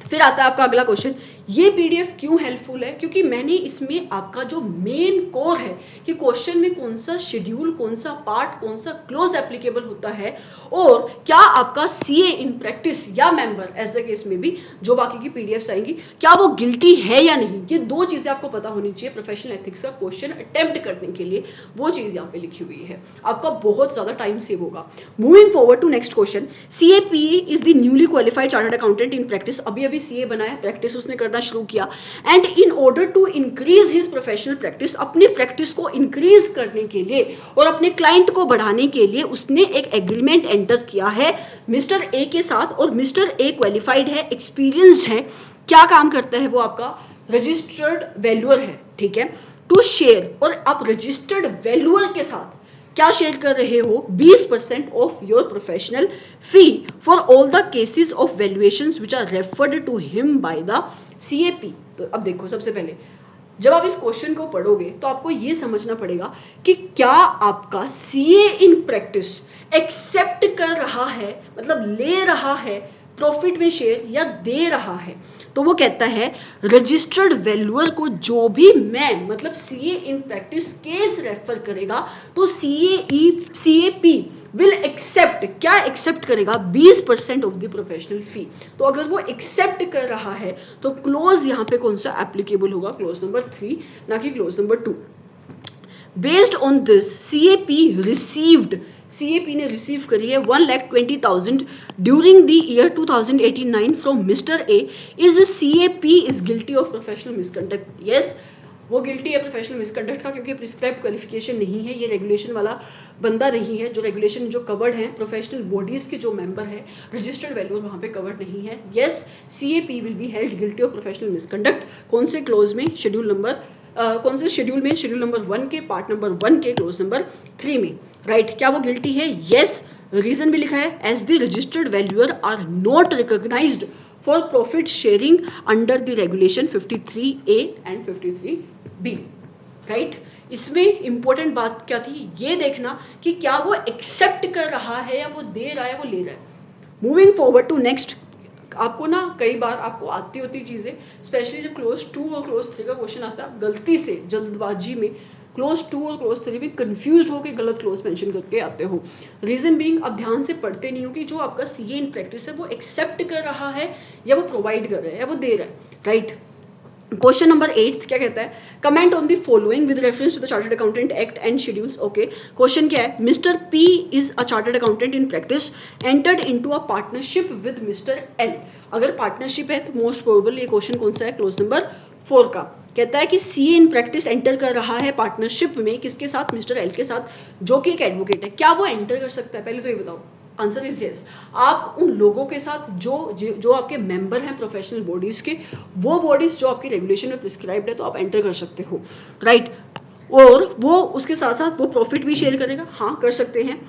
फिर आता है आपका अगला क्वेश्चन, ये पीडीएफ क्यों हेल्पफुल है? क्योंकि मैंने इसमें आपका जो मेन कोर है कि क्वेश्चन में कौन सा शेड्यूल, कौन सा पार्ट, कौन सा क्लोज एप्लीकेबल होता है और क्या आपका सीए इन प्रैक्टिस या मेंबर एज द केस में भी जो बाकी की पीडीएफ्स आएंगी, क्या वो गिल्टी है या नहीं। ये दो चीजें आपको पता होनी चाहिए प्रोफेशनल एथिक्स का क्वेश्चन अटेम्प्ट करने के लिए। वो चीज यहाँ पे लिखी हुई है, आपका बहुत ज्यादा टाइम सेव होगा। Moving forward to next question, CAPE is the newly qualified chartered accountant in practice. अभी अभी सीए बना है, प्रैक्टिस उसने करना शुरू किया and in order to increase his professional practice, अपनी प्रैक्टिस को इंक्रीज करने के लिए और अपने क्लाइंट को बढ़ाने के लिए उसने एक एग्रीमेंट एंटर किया है मिस्टर ए के साथ। और मिस्टर ए क्वालिफाइड है, एक्सपीरियंस्ड है, क्या काम करता है वो? आपका रजिस्टर्ड वैल्यूअर है, ठीक है, टू शेयर। और आप रजिस्टर्ड वैल्यूअर के साथ क्या शेयर कर रहे हो? 20% of your professional fee for all the cases of valuations which are referred to him by the CAP. तो अब देखो, सबसे पहले जब आप इस क्वेश्चन को पढ़ोगे तो आपको ये समझना पड़ेगा कि क्या आपका सीए इन प्रैक्टिस एक्सेप्ट कर रहा है, मतलब ले रहा है प्रॉफिट में शेयर, या दे रहा है। तो वो कहता है रजिस्टर्ड वैल्यूअर को जो भी मैं मतलब CA in practice case refer करेगा तो सीएपी विल एक्सेप्ट, क्या एक्सेप्ट करेगा? 20% ऑफ द प्रोफेशनल फी। तो अगर वो एक्सेप्ट कर रहा है तो क्लोज यहाँ पे कौन सा एप्लीकेबल होगा? क्लोज नंबर 3, ना कि close number 2। Based on this CAP received, CAP ने रिसीव करी है 1,20,000 during the year 2018-9 from mister A. Is CAP is guilty of professional misconduct? Yes, वो गिल्टी है प्रोफेशनल मिसकंडक्ट का, क्योंकि प्रिस्क्राइब क्वालिफिकेशन नहीं है, ये रेगुलेशन वाला बंदा नहीं है। जो रेगुलेशन जो कवर्ड है, प्रोफेशनल बॉडीज के जो मेंबर है, रजिस्टर्ड वैल्यूअर वहाँ पे कवर्ड नहीं है। Yes, CAP will be held guilty of professional misconduct. कौन से क्लोज में? शेड्यूल नंबर कौन से शेड्यूल में? शेड्यूल नंबर 1 के, पार्ट नंबर 1 के, क्लोज नंबर 3 में, राइट? क्या वो गिल्टी है? यस। रीजन भी लिखा है, as the registered valuer are not recognised for profit sharing under the regulation 53A and 53B, right? इसमें इंपॉर्टेंट बात क्या थी, ये देखना कि क्या वो एक्सेप्ट कर रहा है या वो दे रहा है, वो ले रहा है। मूविंग फॉरवर्ड टू नेक्स्ट, आपको ना कई बार आपको आती होती चीज़ें, स्पेशली जब क्लोज 2 और क्लोज 3 का क्वेश्चन आता है, गलती से जल्दबाजी में क्लोज 2 और क्लोज 3 भी कंफ्यूज होकर गलत क्लोज मेंशन करके आते हो। रीजन बीइंग, आप ध्यान से पढ़ते नहीं हो कि जो आपका सीए इन प्रैक्टिस है वो एक्सेप्ट कर रहा है या वो प्रोवाइड कर रहा है या वो दे रहा है, राइट? क्वेश्चन नंबर 8 क्या कहता है? Comment on the following with reference to the chartered accountant act and schedules. Okay, question क्या है? Mister P is a chartered accountant in practice entered into a partnership with mister L. अगर partnership है तो most probable ये question कौन सा है? Close number 4 का। कहता है कि सीए इन प्रैक्टिस एंटर कर रहा है पार्टनरशिप में, किसके साथ? मिस्टर एल के साथ, जो कि एक एडवोकेट है। क्या वो एंटर कर सकता है? पहले तो ये बताओ। Answer is yes. आप उन लोगों के साथ जो आपके मेंबर हैं प्रोफेशनल बॉडीज के, वो बॉडीज जो आपकी रेगुलेशन में प्रिस्क्राइब्ड है, तो आप एंटर कर सकते हो, राइट? और वो उसके साथ साथ वो प्रॉफिट भी शेयर करेगा, हाँ कर सकते हैं।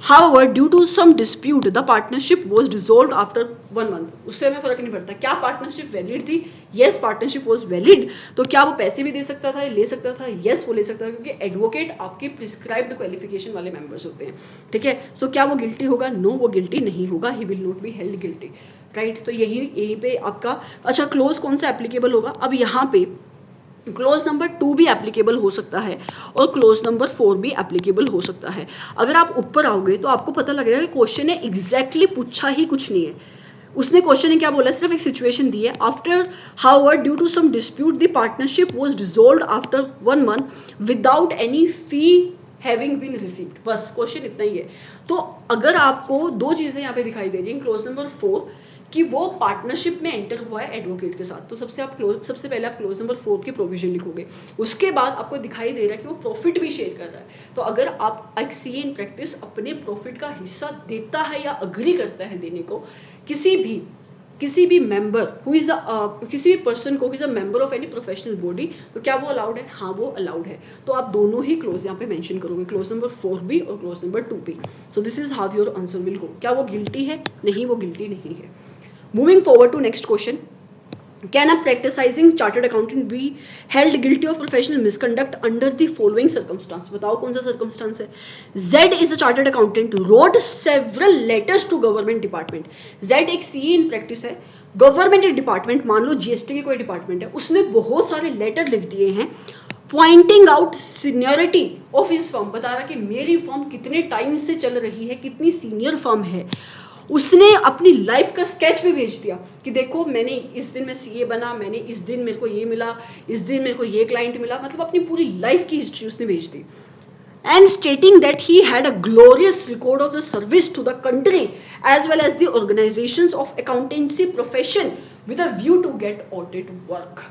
However, due to some dispute, the partnership was dissolved after 1 month. उससे हमें फर्क नहीं पड़ता। क्या पार्टनरशिप वैलिड थी? Yes, partnership was valid. तो क्या वो पैसे भी दे सकता था, ले सकता था? Yes, वो ले सकता था, क्योंकि एडवोकेट आपके प्रिस्क्राइब्ड क्वालिफिकेशन वाले मेंबर्स होते हैं, ठीक है? सो क्या वो गिल्टी होगा? नो, वो गिल्टी नहीं होगा। He will not be held guilty, right? तो यही पे आपका अच्छा क्लोज कौन सा एप्लीकेबल होगा? अब यहाँ पे क्लोज नंबर 2 भी एप्लीकेबल हो सकता है और क्लोज नंबर 4 भी एप्लीकेबल हो सकता है। अगर आप ऊपर आओगे तो आपको पता लगेगा कि क्वेश्चन ने एग्जैक्टली पूछा ही कुछ नहीं है। उसने क्वेश्चन ने क्या बोला? सिर्फ एक सिचुएशन दी है। After however due to some dispute the partnership was dissolved after 1 month without any fee having been received. बस क्वेश्चन इतना ही है। तो अगर आपको दो चीज़ें यहाँ पे दिखाई दे रही हैं, क्लोज नंबर 4 कि वो पार्टनरशिप में एंटर हुआ है एडवोकेट के साथ, तो सबसे पहले आप क्लोज नंबर 4 की प्रोविजन लिखोगे। उसके बाद आपको दिखाई दे रहा है कि वो प्रॉफिट भी शेयर कर रहा है। तो अगर आप एक सीए इन प्रैक्टिस अपने प्रॉफिट का हिस्सा देता है या अग्री करता है देने को किसी भी मेंबर किसी भी पर्सन को, a member of any professional body, तो क्या वो अलाउड है? हाँ, वो अलाउड है। तो आप दोनों ही क्लोज यहाँ पे मेंशन करोगे, क्लोज नंबर 4 भी और क्लोज नंबर 2 भी। So this is how your answer will go. क्या वो गिल्टी है? नहीं, वो गिल्टी नहीं है। Moving forward to next question, Can a practicing chartered accountant be held guilty of professional misconduct under the following circumstance? बताओ कौन सा circumstance है? Z is a chartered accountant wrote several letters to government department. Z एक CA in practice है, government department, मान लो GST की कोई department है, उसने बहुत सारे लेटर लिख दिए हैं pointing out seniority of his firm, बता रहा कि मेरी फर्म कितने टाइम से चल रही है, कितनी सीनियर फर्म है. उसने अपनी लाइफ का स्केच भी भेज दिया कि देखो मैंने इस दिन में सीए बना, मैंने इस दिन मेरे को ये मिला, इस दिन मेरे को ये क्लाइंट मिला, मतलब अपनी पूरी लाइफ की हिस्ट्री उसने भेज दी. And stating that he had a glorious record of the service to the country as well as the organizations of accountancy profession with a view to get audit work.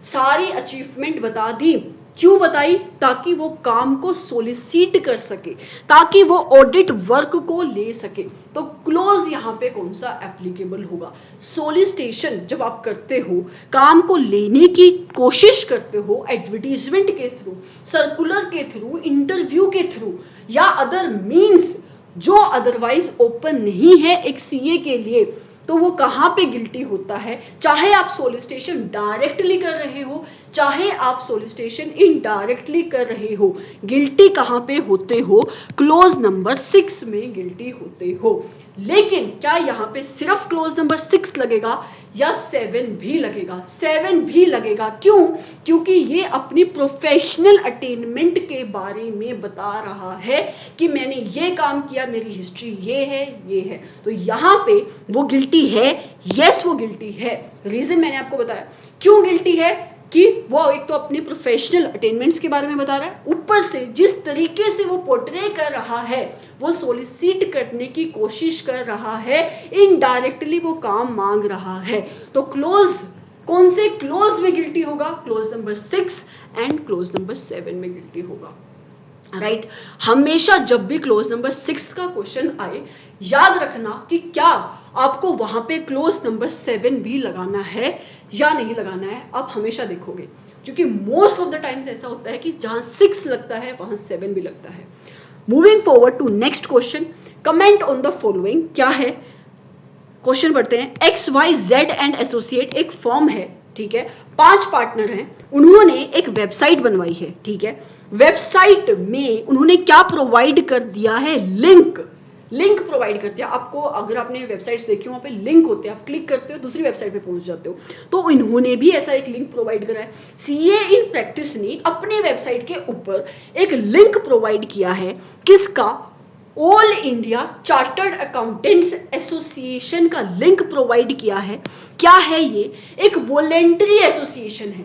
सारी achievement बता दी. क्यों बताई? ताकि वो काम को सोलिसिट कर सके, ताकि वो ऑडिट वर्क को ले सके. तो क्लोज यहाँ पे कौन सा एप्लीकेबल होगा? सोलिसिटेशन जब आप करते हो, काम को लेने की कोशिश करते हो एडवर्टीजमेंट के थ्रू, सर्कुलर के थ्रू, इंटरव्यू के थ्रू या अदर मीन्स जो अदरवाइज ओपन नहीं है एक सीए के लिए, तो वो कहाँ पे गिल्टी होता है? चाहे आप सोलिसिटेशन डायरेक्टली कर रहे हो, चाहे आप सोलिसिटेशन इनडायरेक्टली कर रहे हो, गिल्टी कहाँ पे होते हो? क्लोज नंबर 6 में गिल्टी होते हो. लेकिन क्या यहाँ पे सिर्फ क्लोज नंबर 6 लगेगा या 7 भी लगेगा? 7 भी लगेगा. क्यों? क्योंकि ये अपनी प्रोफेशनल अटेनमेंट के बारे में बता रहा है कि मैंने ये काम किया, मेरी हिस्ट्री ये है, ये है. तो यहाँ पे वो गिल्टी है. यस वो गिल्टी है. रीजन मैंने आपको बताया क्यों गिल्टी है, कि वो एक तो अपनी प्रोफेशनल अटेनमेंट्स के बारे में बता रहा है, ऊपर से जिस तरीके से वो पोर्ट्रे कर रहा है, वो सोलिसिट करने की कोशिश कर रहा है, इनडायरेक्टली वो काम मांग रहा है. तो क्लोज कौन से क्लोज में गिल्टी होगा? Clause number 6 and close number 7 में गिल्टी होगा. राइट. हमेशा जब भी क्लोज नंबर 6 का क्वेश्चन आए, याद रखना कि क्या आपको वहां पे क्लोज नंबर 7 भी लगाना है या नहीं लगाना है. आप हमेशा देखोगे, क्योंकि मोस्ट ऑफ द टाइम्स ऐसा होता है कि जहां 6 लगता है वहां 7 भी लगता है. Moving forward to next question. Comment on the following. क्या है क्वेश्चन? पढ़ते हैं. XYZ एंड एसोसिएट एक फर्म है, ठीक है, 5 पार्टनर हैं, उन्होंने एक वेबसाइट बनवाई है, ठीक है. वेबसाइट में उन्होंने क्या प्रोवाइड कर दिया है? लिंक प्रोवाइड करते हैं आपको. अगर आपने वेबसाइट्स देखी वहाँ पे लिंक होते हैं, आप क्लिक करते हो दूसरी वेबसाइट पे पहुंच जाते हो. तो इन्होंने भी ऐसा एक लिंक प्रोवाइड करा है. सीए इन प्रैक्टिस ने अपने वेबसाइट के ऊपर एक लिंक प्रोवाइड किया है. किसका? All India chartered accountants association का लिंक प्रोवाइड किया है. क्या है ये? एक वॉलेंटरी एसोसिएशन है.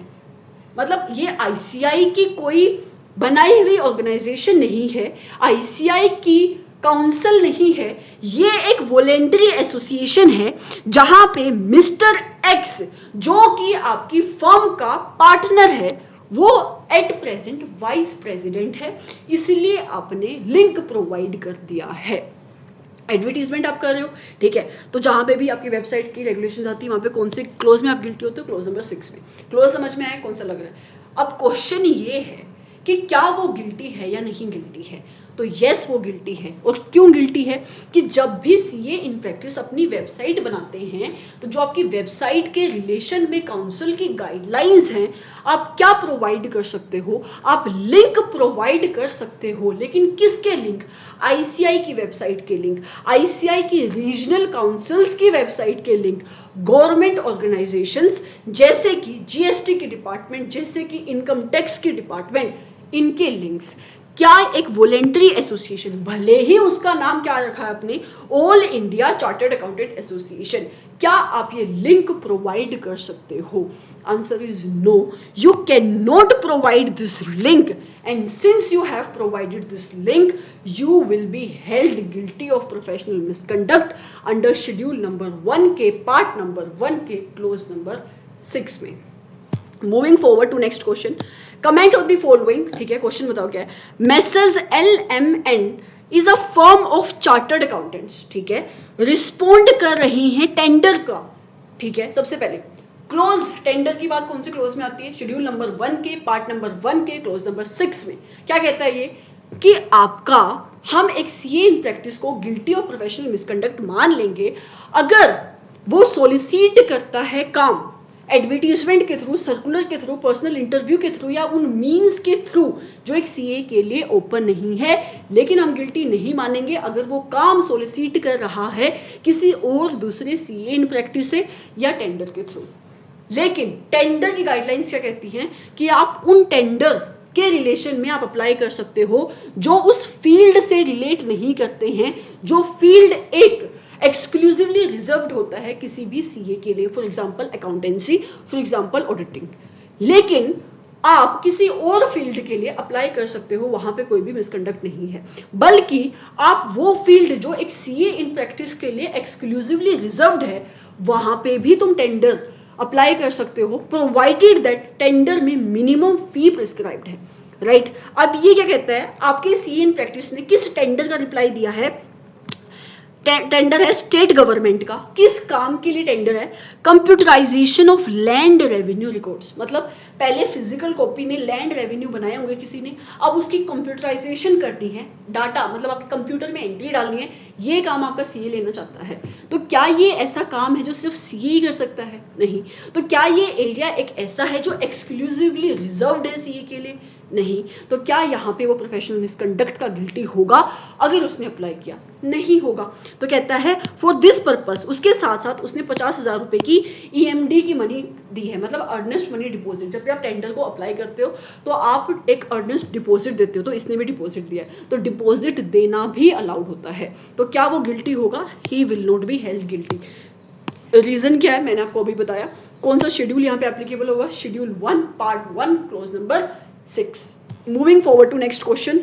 मतलब ये आईसीआई की कोई बनाई हुई ऑर्गेनाइजेशन नहीं है, आईसीआई की काउंसिल नहीं है. ये एक वॉलेंटरी एसोसिएशन है जहां पे मिस्टर एक्स, जो कि आपकी फर्म का पार्टनर है, वो एट प्रेजेंट वाइस प्रेसिडेंट है, इसलिए आपने लिंक प्रोवाइड कर दिया है. एडवर्टीजमेंट आप कर रहे हो, ठीक है, तो जहां पे भी आपकी वेबसाइट की रेगुलेशंस आती है वहां पे कौन से क्लोज में आप गिल्टी होते हो? क्लोज नंबर 6 में. क्लोज समझ में आया कौन सा लग रहा है? अब क्वेश्चन ये है कि क्या वो गिल्टी है या नहीं गिल्टी है? तो यस वो गिल्टी है. और क्यों गिल्टी है? कि जब भी सीए इन प्रैक्टिस अपनी वेबसाइट बनाते हैं, तो जो आपकी वेबसाइट के रिलेशन में काउंसिल की गाइडलाइंस हैं, आप क्या प्रोवाइड कर सकते हो? आप लिंक प्रोवाइड कर सकते हो. लेकिन किसके लिंक? आईसीआई की वेबसाइट के लिंक, आईसीआई की रीजनल काउंसिल्स की वेबसाइट के लिंक, गवर्नमेंट ऑर्गेनाइजेशंस जैसे कि जीएसटी की डिपार्टमेंट, जैसे कि इनकम टैक्स की डिपार्टमेंट, इनके लिंक्स. क्या एक वॉलेंटरी एसोसिएशन, भले ही उसका नाम क्या रखा है आपने, all India chartered accountant association, क्या आप ये लिंक प्रोवाइड कर सकते हो? Answer is no. You can not provide this link, and since you have provided this link, you will be held guilty of professional misconduct under schedule number 1K part number 1K clause number 6 में. Moving forward to next question. Comment on the following. ठीक है, question बताओ क्या है. Messrs LMN is a firm of chartered accountants. ठीक है, respond कर रही हैं टेंडर का. ठीक है, सबसे पहले क्लोज टेंडर की बात कौन से क्लोज में आती है? Schedule number 1K part number 1K close number 6 में. क्या कहता है ये? कि आपका हम एक सीए इन प्रैक्टिस को गिल्टी ऑफ प्रोफेशनल मिसकंडक्ट मान लेंगे अगर वो सोलिसिट करता है काम एडवर्टीजमेंट के थ्रू, सर्कुलर के थ्रू, पर्सनल इंटरव्यू के थ्रू या उन मीन्स के थ्रू जो एक सीए के लिए ओपन नहीं है, लेकिन हम गिल्टी नहीं मानेंगे अगर वो काम सोलिसिट कर रहा है किसी और दूसरे सीए इन प्रैक्टिस से या टेंडर के थ्रू। लेकिन टेंडर की गाइडलाइंस क्या कहती हैं कि आप उन टेंडर के रिलेशन में आप अप्लाई कर सकते हो जो उस फील्ड से रिलेट नहीं करते हैं, जो फील्ड एक एक्सक्लूसिवली रिजर्व्ड होता है किसी भी सीए के लिए, for example accountancy, for example auditing. लेकिन आप किसी और फील्ड के लिए अप्लाई कर सकते हो, वहां पे कोई भी मिसकंडक्ट नहीं है, बल्कि आप वो फील्ड जो एक सीए इन प्रैक्टिस के लिए एक्सक्लूसिवली रिजर्व्ड है वहां पे भी तुम टेंडर अप्लाई कर सकते हो, प्रोवाइडेड दैट टेंडर में मिनिमम फी प्रिस्क्राइब्ड है, राइट। अब ये क्या कहता है, आपके सीए इन प्रैक्टिस ने किस टेंडर का रिप्लाई दिया है, टेंडर है स्टेट गवर्नमेंट का। किस काम के लिए टेंडर है, computerisation of land revenue records. मतलब पहले फिजिकल कॉपी में लैंड रेवेन्यू बनाए होंगे किसी ने, अब उसकी कंप्यूटराइजेशन करनी है, डाटा मतलब आपके कंप्यूटर में एंट्री डालनी है, ये काम आपका सीए लेना चाहता है। तो क्या ये ऐसा काम है जो सिर्फ सीए ही कर सकता है? नहीं। तो क्या ये एरिया एक ऐसा है जो एक्सक्लूसिवली रिजर्व्ड है सीए के लिए? नहीं। तो क्या यहाँ पे वो प्रोफेशनल मिसकंडक्ट का गिल्टी होगा अगर उसने अप्लाई किया? नहीं होगा। तो कहता है फॉर दिस पर्पस, उसके साथ साथ उसने 50,000 रुपए की ईएमडी की मनी दी है, मतलब अर्नेस्ट मनी डिपॉजिट। जब भी आप टेंडर को अप्लाई करते हो तो आप एक अर्नेस्ट डिपॉजिट देते हो, तो इसने भी डिपॉजिट दिया है, तो डिपॉजिट देना भी अलाउड होता है। तो क्या वो गिल्टी होगा? He will not be held guilty. Reason क्या है मैंने आपको अभी बताया। कौन सा शेड्यूल यहाँ पे एप्लीकेबल होगा? Schedule 1 part 1 clause number 6. Moving forward to next question.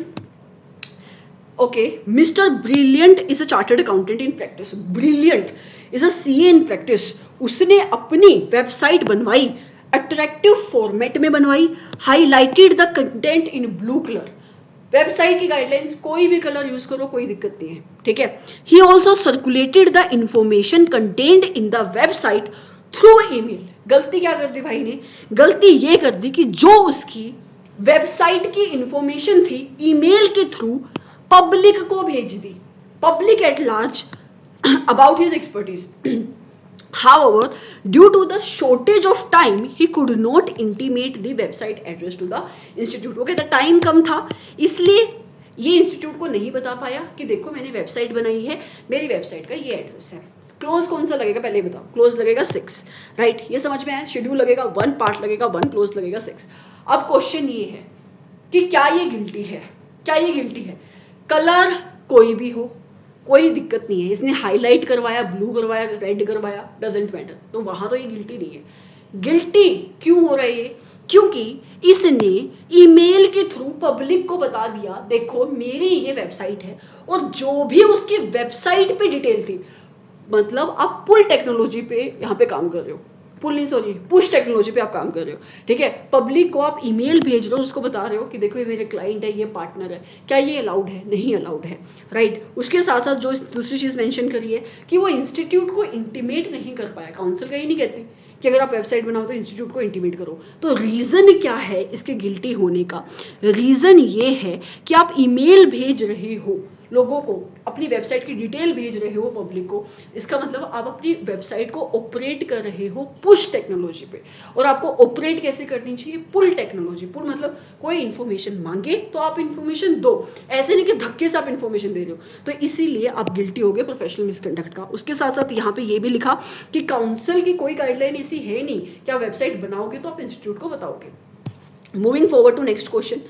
Okay, Mr. Brilliant is a chartered accountant in practice. Brilliant is a CA in practice. उसने अपनी वेबसाइट बनवाई, अट्रैक्टिव फॉर्मेट में बनवाई, highlighted the content in blue colour. Website की guidelines कोई भी colour use करो, कोई दिक्कत नहीं है, ठीक है। He also circulated the information content in the website through email. गलती क्या कर दी भाई ने? गलती ये कर दी कि जो उसकी वेबसाइट की इंफॉर्मेशन थी ईमेल के थ्रू पब्लिक को भेज दी, public at large about his expertise. However, due to the shortage of time, he could not intimate the website address to the institute. वो कहता टाइम कम था, इसलिए ये इंस्टीट्यूट को नहीं बता पाया कि देखो मैंने वेबसाइट बनाई है, मेरी वेबसाइट का ये एड्रेस है। क्लोज कौन सा लगेगा पहले बताओ? क्लोज लगेगा 6, राइट। ये समझ में आया? शेड्यूल लगेगा 1, पार्ट लगेगा 1, क्लोज लगेगा 6। अब क्वेश्चन ये है कि क्या ये गिल्टी है? क्या ये गिल्टी है? कलर कोई भी हो, कोई दिक्कत नहीं है। इसने हाईलाइट करवाया, ब्लू करवाया, रेड करवाया, डजेंट मैटर, तो वहां तो ये गिल्टी नहीं है। गिल्टी क्यों हो रही है? क्योंकि इसने ईमेल के थ्रू पब्लिक को बता दिया देखो मेरी ये वेबसाइट है, और जो भी उसकी वेबसाइट पे डिटेल थी, मतलब आप पुल टेक्नोलॉजी पे यहाँ पे काम कर रहे हो, पुल नहीं सॉरी पुश टेक्नोलॉजी पे आप काम कर रहे हो, ठीक है। पब्लिक को आप ईमेल भेज रहे हो, उसको बता रहे हो कि देखो ये मेरे क्लाइंट है, ये पार्टनर है, क्या ये अलाउड है? नहीं अलाउड है, राइट। उसके साथ साथ जो दूसरी चीज़ मेंशन करी है कि वो इंस्टीट्यूट को इंटीमेट नहीं कर पाया। काउंसिल कहीं नहीं कहती कि अगर आप वेबसाइट बनाओ तो इंस्टीट्यूट को इंटीमेट करो। तो रीज़न क्या है इसके गिल्टी होने का? रीज़न ये है कि आप ईमेल भेज रहे हो लोगों को, अपनी वेबसाइट की डिटेल भेज रहे हो पब्लिक को। इसका मतलब आप अपनी वेबसाइट को ऑपरेट कर रहे हो पुश टेक्नोलॉजी पे, और आपको ऑपरेट कैसे करनी चाहिए? पुल टेक्नोलॉजी। पुल मतलब कोई इन्फॉर्मेशन मांगे तो आप इन्फॉर्मेशन दो, ऐसे नहीं कि धक्के से आप इन्फॉर्मेशन दे रहे हो। तो इसीलिए आप गिल्टी हो गए प्रोफेशनल मिसकंडक्ट का। उसके साथ साथ यहाँ पे ये भी लिखा कि काउंसिल की कोई गाइडलाइन ऐसी है नहीं कि आप वेबसाइट बनाओगे तो आप इंस्टीट्यूट को बताओगे। Moving forward to next question.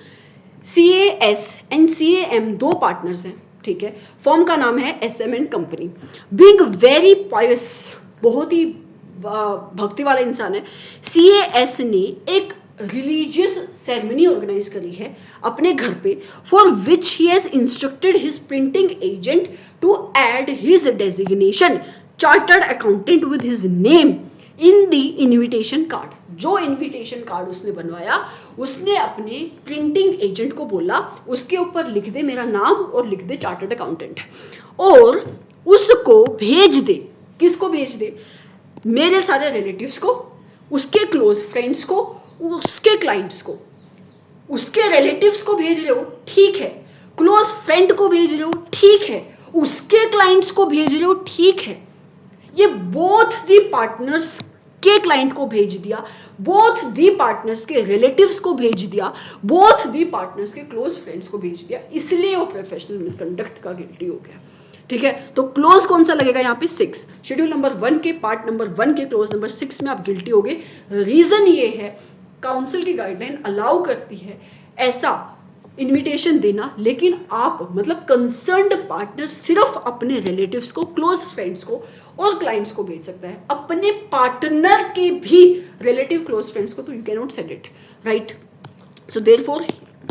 CAS and CAM 2 partners हैं, ठीक है। फर्म का नाम है SM and company. Being very pious, बहुत ही भक्ति वाला इंसान है, CAS ने एक रिलीजियस सेरेमनी ऑर्गेनाइज करी है अपने घर पे, for which he has instructed his printing agent to add his designation chartered accountant with his name in the invitation card. जो इन्विटेशन कार्ड उसने बनवाया, उसने अपने प्रिंटिंग एजेंट को बोला उसके ऊपर लिख दे मेरा नाम और लिख दे चार्टर्ड अकाउंटेंट, और उसको भेज दे। किसको भेज दे? मेरे सारे रिलेटिव्स को, उसके क्लोज फ्रेंड्स को, उसके क्लाइंट्स को। उसके रिलेटिव्स को भेज रहे हो, ठीक है। क्लोज फ्रेंड को भेज रहे हो, ठीक है। उसके क्लाइंट्स को भेज रहे हो, ठीक है। ये बोथ दी पार्टनर्स के क्लाइंट को भेज दिया, बोथ दी पार्टनर्स के रिलेटिव्स को भेज दिया, बोथ दी पार्टनर्स के क्लोज फ्रेंड्स को भेज दिया, इसलिए वो प्रोफेशनल मिसकंडक्ट का गिल्टी हो गया। ठीक है, तो क्लोज कौन सा लगेगा यहाँ पे 6, शेड्यूल नंबर 1 के पार्ट नंबर 1 के क्लोज नंबर 6 में आप गिल्टी हो गए। रीजन ये है, काउंसिल की गाइडलाइन अलाउ करती है ऐसा इनविटेशन देना, लेकिन आप मतलब कंसर्न्ड पार्टनर सिर्फ अपने रिलेटिव्स को, क्लोज फ्रेंड्स को और क्लाइंट्स को भेज सकता है, अपने पार्टनर के भी रिलेटिव क्लोज फ्रेंड्स को तो you can not send it, right. So therefore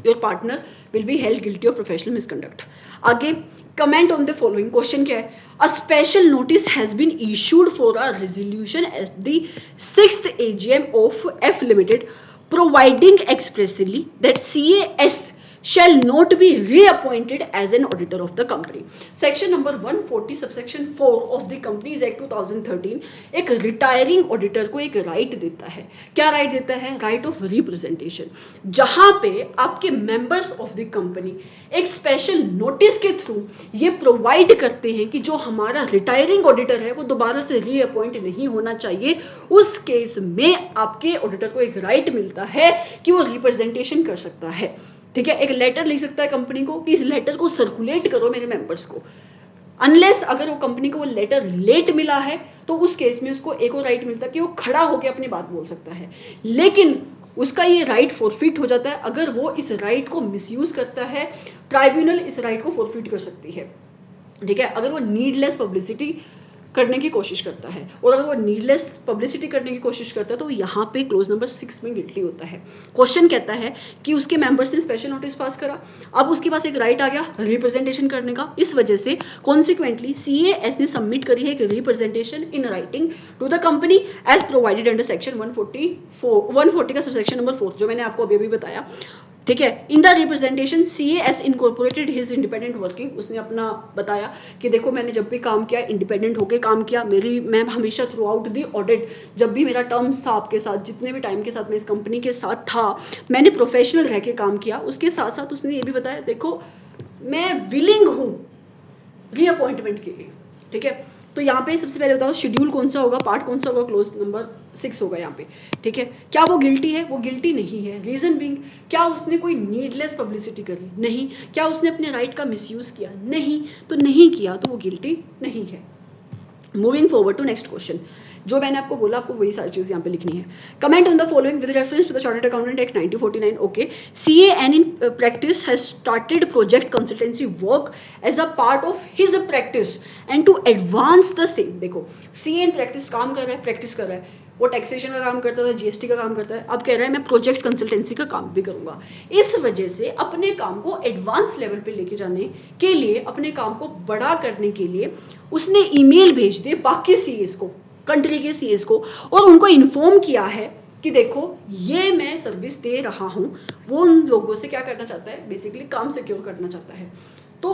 your partner will be held guilty of professional misconduct. आगे comment on the following, question क्या है, a special notice has been issued for a resolution at the 6th AGM of F Limited providing expressly that CAS shall not be reappointed as an auditor of the company. Section number 140 subsection 4 of the Companies Act 2013 एक retiring auditor को एक right देता है। क्या right देता है? Right of representation, जहां पे आपके मेंबर्स ऑफ द कंपनी एक स्पेशल नोटिस के थ्रू ये प्रोवाइड करते हैं कि जो हमारा रिटायरिंग ऑडिटर है वो दोबारा से रीअपॉइंट नहीं होना चाहिए। उस केस में आपके ऑडिटर को एक राइट मिलता है कि वो रिप्रेजेंटेशन कर सकता है। ठीक है, एक लेटर लिख सकता है कंपनी को कि इस लेटर को सर्कुलेट करो मेरे मेंबर्स को। अनलेस अगर वो कंपनी को वो लेटर लेट मिला है तो उस केस में उसको एक और राइट मिलता है कि वो खड़ा होकर अपनी बात बोल सकता है, लेकिन उसका ये राइट फॉरफिट हो जाता है अगर वो इस राइट को मिसयूज करता है। ट्राइब्यूनल इस राइट को फॉरफिट कर सकती है। ठीक है, अगर वो नीडलेस पब्लिसिटी करने की कोशिश करता है, और अगर वो नीडलेस पब्लिसिटी करने की कोशिश करता है तो यहाँ पे क्लोज नंबर 6 में गिल्टी होता है। क्वेश्चन कहता है कि उसके मेंबर्स ने स्पेशल नोटिस पास करा, अब उसके पास एक राइट आ गया रिप्रेजेंटेशन करने का, इस वजह से कॉन्सिक्वेंटली CAS ने सबमिट करी है एक representation in writing to the company as provided under section 140 का सबसेक्शन नंबर 4 जो मैंने आपको अभी अभी बताया। ठीक है, in the representation CAS incorporated his independent working, उसने अपना बताया कि देखो मैंने जब भी काम किया इंडिपेंडेंट होकर काम किया, मैं हमेशा थ्रू आउट दी ऑडिट जब भी मेरा टर्म्स था आपके साथ, जितने भी टाइम के साथ मैं इस कंपनी के साथ था मैंने प्रोफेशनल रह के काम किया। उसके साथ साथ उसने ये भी बताया देखो मैं विलिंग हूँ रीअपॉइंटमेंट के लिए। ठीक है, तो यहाँ पे सबसे पहले बताओ शेड्यूल कौन सा होगा, पार्ट कौन सा होगा, क्लोज नंबर 6 होगा यहाँ पे। ठीक है, क्या वो गिल्टी है? वो गिल्टी नहीं है। रीजन बीइंग, क्या उसने कोई नीडलेस पब्लिसिटी करी? नहीं। क्या उसने अपने राइट का मिसयूज किया? नहीं। तो नहीं किया तो वो गिल्टी नहीं है। Moving forward to next question, जो मैंने आपको बोला आपको वही सारी चीज यहाँ पे लिखनी है। Comment on the following with reference to the chartered accountant act 1949। Okay, CAN in practice has started project consultancy work as a part of his practice and to advance the same. देखो CAN practice काम कर रहा है, practice कर रहा है, वो taxation का काम करता था, GST का काम करता है, अब कह रहा है मैं प्रोजेक्ट कंसल्टेंसी का काम भी करूंगा। इस वजह से अपने काम को एडवांस लेवल पे लेके जाने के लिए, अपने काम को बड़ा करने के लिए उसने ईमेल भेज दिए बाकी CAs को, कंट्री के CAs को, और उनको इन्फॉर्म किया है कि देखो ये मैं सर्विस दे रहा हूँ। वो उन लोगों से क्या करना चाहता है, बेसिकली काम सिक्योर करना चाहता है। तो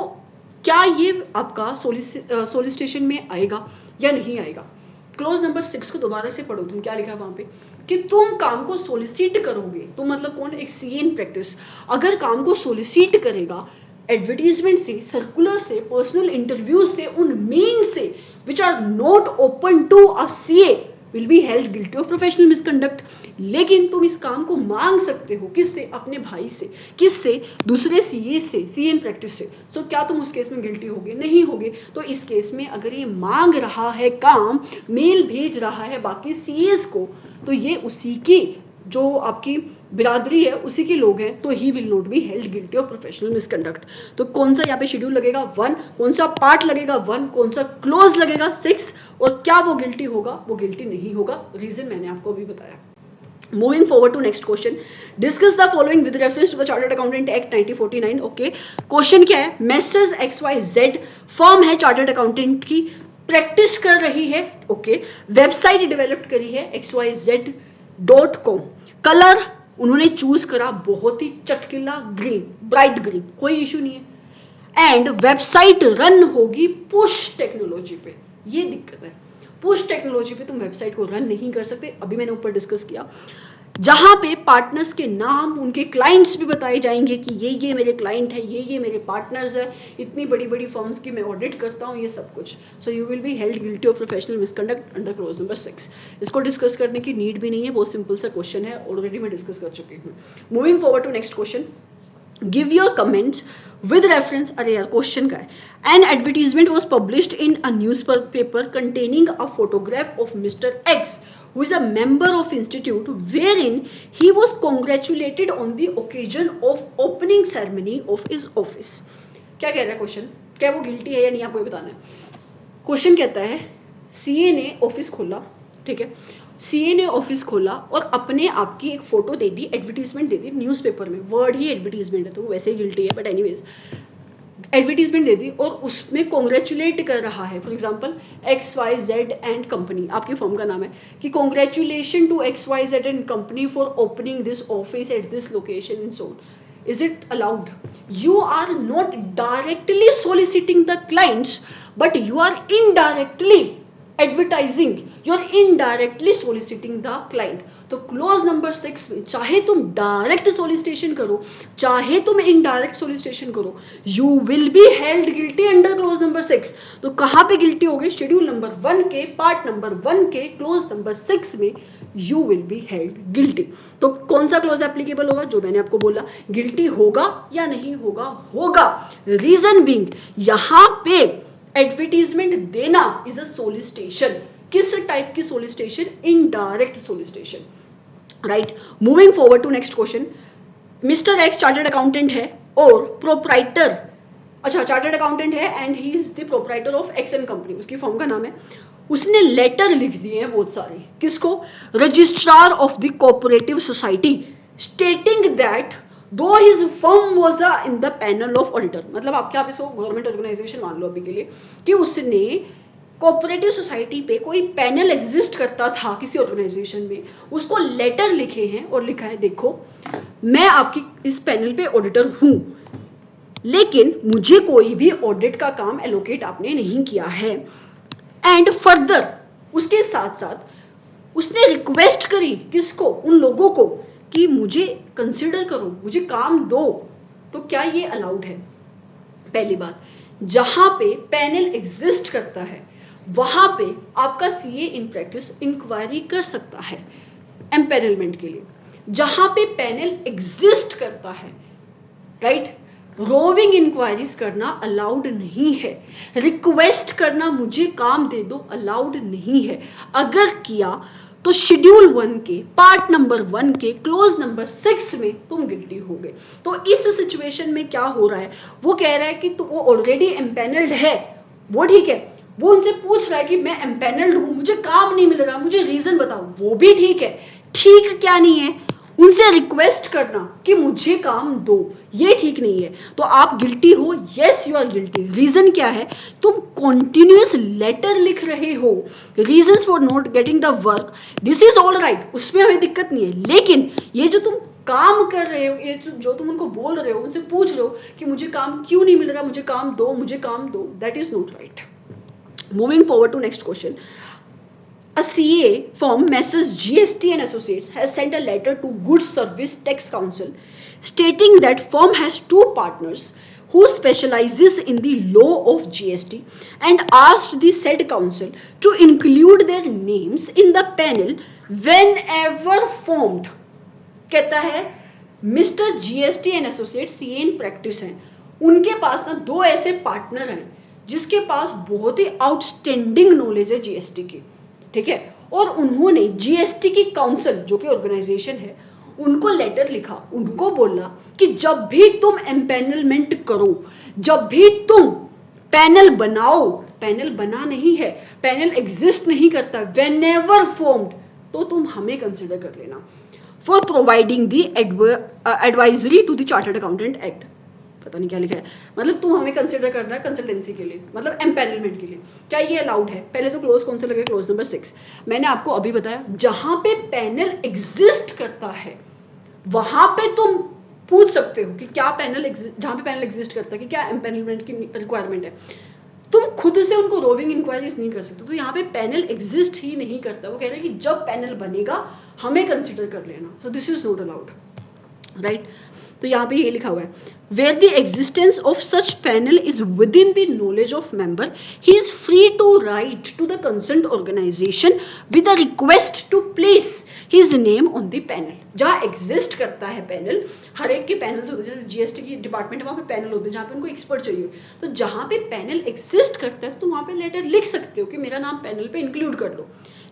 क्या ये आपका सोलिसिटेशन में आएगा या नहीं आएगा? क्लोज नंबर 6 को दोबारा से पढ़ो, तुम क्या लिखा है वहां पे कि तुम काम को सोलिसिट करोगे। तुम मतलब कौन? एक CAN प्रैक्टिस अगर काम को सोलिसिट करेगा एडवर्टीजमेंट से, सर्कुलर से, पर्सनल इंटरव्यूज से, उन मीन से which are not open to a CA will be held guilty of professional misconduct. लेकिन तुम इस काम को मांग सकते हो किससे? अपने भाई से, किससे? दूसरे CA से, CAN प्रैक्टिस से। सो क्या तुम उस केस में गिल्टी होगे? नहीं होगे। तो इस केस में अगर ये मांग रहा है काम, मेल भेज रहा है बाकी CAs को, तो ये उसी की जो आपकी बिरादरी है उसी के लोग हैं, तो he will not be held guilty of professional misconduct. तो कौन सा यहाँ पे शेड्यूल लगेगा? 1। कौन सा पार्ट लगेगा? 1। कौन सा क्लोज लगेगा? 6। और क्या वो गिल्टी होगा? वो गिल्टी नहीं होगा। रीजन मैंने आपको अभी बताया। Moving forward to next question, discuss the following with reference to the chartered accountant act 1949। Okay, question क्या है? मेसर्स XYZ फर्म है चार्टर्ड अकाउंटेंट की, प्रैक्टिस कर रही है। ओके, वेबसाइट डेवलप करी है xyz.com, कलर उन्होंने चूज करा बहुत ही चटकीला ग्रीन, ब्राइट ग्रीन, कोई इशू नहीं है। एंड वेबसाइट रन होगी पुश टेक्नोलॉजी पे। ये दिक्कत है, पुश टेक्नोलॉजी पे तुम वेबसाइट को रन नहीं कर सकते। अभी मैंने ऊपर डिस्कस किया जहां पे पार्टनर्स के नाम, उनके क्लाइंट्स भी बताए जाएंगे कि ये मेरे क्लाइंट है, ये मेरे पार्टनर्स है, इतनी बड़ी बड़ी फर्म्स की मैं ऑडिट करता हूँ, ये सब कुछ. So you will be held guilty of professional misconduct under clause number 6. इसको डिस्कस करने की नीड भी नहीं है, बहुत सिंपल सा क्वेश्चन है, ऑलरेडी मैं डिस्कस कर चुकी हूँ. Moving forward to next question. Give your comments with reference. अरे यार क्वेश्चन का है. An advertisement was published in a newspaper containing a photograph of Mr. X, who is a member of institute, wherein he was congratulated on the occasion of opening ceremony of his office. क्या कह रहा है question? क्या वो guilty है या नहीं, आपको ये बताना है. क्वेश्चन कहता है सीए ने ऑफिस खोला, ठीक है, सीए ने ऑफिस खोला और अपने आप की एक फोटो दे दी, एडवर्टीजमेंट दे दी न्यूज़पेपर में. वर्ड ही एडवर्टीजमेंट है तो वो वैसे ही गिल्टी है, बट एनीवेज एडवर्टीजमेंट दे दी और उसमें कॉन्ग्रेचुलेट कर रहा है. For example XYZ and company, आपकी फर्म का नाम है, कि congratulation to XYZ and company for opening this office at this location in so. Is it allowed? You are not directly soliciting the clients, but you are indirectly advertising, you're indirectly soliciting the client. तो close number 6 में चाहे तुम direct सोलिसिटेशन करो, चाहे तुम indirect सोलिसिटेशन करो, you will be held guilty under clause number 6. तो कहाँ पे गिल्टी होगी? शेड्यूल नंबर 1 के पार्ट नंबर 1 के क्लोज नंबर 6 में you will be held guilty. तो कौन सा क्लोज एप्लीकेबल होगा? जो मैंने आपको बोला. गिल्टी होगा या नहीं होगा? होगा. रीजन बीइंग, यहां पे एडवर्टीजमेंट देना इज अ सोलिसिटेशन. किस टाइप की solicitation? Indirect solicitation. Right. Moving forward to next question. Mister X chartered accountant है और प्रोप्राइटर, अच्छा चार्टर्ड अकाउंटेंट है and he is the proprietor of X and company, उसकी फर्म का नाम है. उसने लेटर लिख दिए हैं बहुत सारे. किसको? Registrar of the cooperative society, stating that though his firm was in the panel of auditor. मतलब आपके आप इसको गवर्नमेंट ऑर्गेनाइजेशन मान लो अभी के लिए, कि उसने कोऑपरेटिव सोसाइटी पे कोई पैनल एग्जिस्ट करता था किसी ऑर्गेनाइजेशन में, उसको लेटर लिखे हैं और लिखा है देखो मैं आपकी इस पैनल पे ऑडिटर हूं, लेकिन मुझे कोई भी ऑडिट का काम एलोकेट आपने नहीं किया है. एंड फर्दर उसके साथ साथ उसने रिक्वेस्ट करी किसको? उन लोगों को कि मुझे कंसिडर करो, मुझे काम दो. तो क्या ये अलाउड है? पहली बात, जहां पे पैनल एग्जिस्ट करता है वहां पे आपका सीए इन प्रैक्टिस इंक्वायरी कर सकता है एम्पैनलमेंट के लिए. जहां पे पैनल एग्जिस्ट करता है, राइट, रोविंग इंक्वायरीज करना अलाउड नहीं है. रिक्वेस्ट करना मुझे काम दे दो अलाउड नहीं है. अगर किया तो शेड्यूल 1 के पार्ट नंबर 1 के क्लोज नंबर 6 में तुम गिल्टी हो गए. तो इस सिचुएशन में क्या हो रहा है? वो कह रहा है कि तो वो ऑलरेडी एम्पैनल्ड है, वो ठीक है, वो उनसे पूछ रहा है कि मैं एम्पैनल्ड हूं, मुझे काम नहीं मिल रहा, मुझे रीजन बताओ, वो भी ठीक है. ठीक क्या नहीं है? उनसे रिक्वेस्ट करना कि मुझे काम दो, ये ठीक नहीं है. तो आप गिल्टी हो, yes you are guilty. Reason क्या है? तुम कॉन्टिन्यूस लेटर लिख रहे हो, reasons for not getting the work, this is all right, उसमें हमें दिक्कत नहीं है. लेकिन ये जो तुम काम कर रहे हो, ये जो तुम उनको बोल रहे हो, उनसे पूछ रहे हो कि मुझे काम क्यों नहीं मिल रहा, मुझे काम दो, मुझे काम दो, that is not right. Moving forward to next question. A CA firm Messrs GST and Associates has sent a letter to Goods Service Tax Council stating that firm has two partners who specializes in the law of GST and asked the said council to include their names in the panel whenever formed. कहता है mister GST and Associates CA in practice हैं, उनके पास ना दो ऐसे partner हैं जिसके पास बहुत ही आउटस्टैंडिंग नॉलेज है जीएसटी की, ठीक है, और उन्होंने जीएसटी की काउंसिल जो कि ऑर्गेनाइजेशन है उनको लेटर लिखा, उनको बोला कि जब भी तुम एम्पैनलमेंट करो, जब भी तुम पैनल बनाओ, पैनल बना नहीं है, पैनल एग्जिस्ट नहीं करता, व्हेनेवर फॉर्म्ड, तो तुम हमें कंसिडर कर लेना for providing the advisory to the chartered accountant act. पता नहीं क्या लिखा है, मतलब तुम हमें कंसिडर करना है कंसल्टेंसी के लिए, मतलब एम्पैनलमेंट के लिए. क्या ये अलाउड है? पहले तो क्लोज कौन सा लगे? Close number 6. मैंने आपको अभी बताया जहां पे पैनल एग्जिस्ट करता है वहां पे तुम पूछ सकते हो कि क्या पैनल जहां पे पैनल एग्जिस्ट करता है कि क्या एम्पैनलमेंट की रिक्वायरमेंट है. तुम खुद से उनको रोविंग इंक्वायरीज नहीं कर सकते। तो यहाँ पे पैनल एग्जिस्ट ही नहीं करता। वो कह रहे हैं कि जब पैनल बनेगा हमें कंसिडर कर लेना। So this is not allowed, right. तो यहाँ पे ये लिखा हुआ है, where the existence of such panel is within the knowledge of member, he is free to write to the concerned organisation with a request to place his name on the panel. जहाँ exist करता है panel, हर एक के panels होते हैं, जैसे GST की department है वहाँ पे पैनल होते हैं जहाँ पे उनको एक्सपर्ट चाहिए। तो जहाँ पे पैनल एग्जिस्ट करता है तो वहाँ पे लेटर लिख सकते हो कि मेरा नाम पैनल पे इंक्लूड कर लो।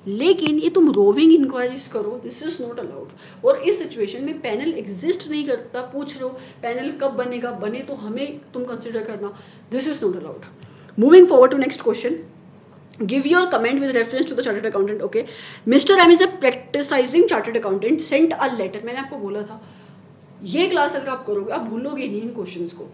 लेकिन ये तुम रोविंग इंक्वायरीज करो, दिस इज नॉट अलाउड। और इस सिचुएशन में पैनल एग्जिस्ट नहीं करता, पूछ लो पैनल कब बनेगा, बने तो हमें तुम कंसिडर करना, this is not allowed. Moving forward to next question, give your comment with reference to the chartered accountant. Okay, Mr. M is a practicing chartered accountant sent a letter. मैंने आपको बोला था ये क्लास अगर आप करोगे आप भूलोगे नहीं इन क्वेश्चंस को,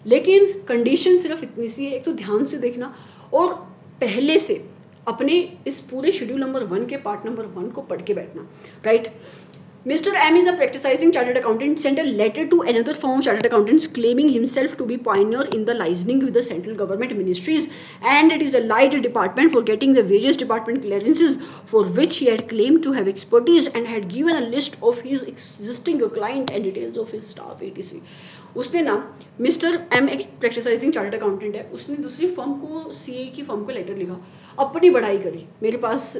लेकिन कंडीशन सिर्फ इतनी सी है, एक तो ध्यान से देखना और पहले से अपने इस पूरे शेड्यूल नंबर 1 के पार्ट नंबर 1 को पढ़ के बैठना, right. Mr. M is a practicing chartered accountant sent a letter to another firm of chartered accountants claiming himself to be pioneer in the licensing with the central government ministries, and it is a light department for getting the various department clearances for which he had claimed to have expertise, and had given a list of his existing client and details of his staff etc. उसने ना mister M एक प्रैक्टिसाइजिंग chartered accountant है, उसने दूसरी firm को, CA की firm को letter लिखा, अपनी बढ़ाई करी, मेरे पास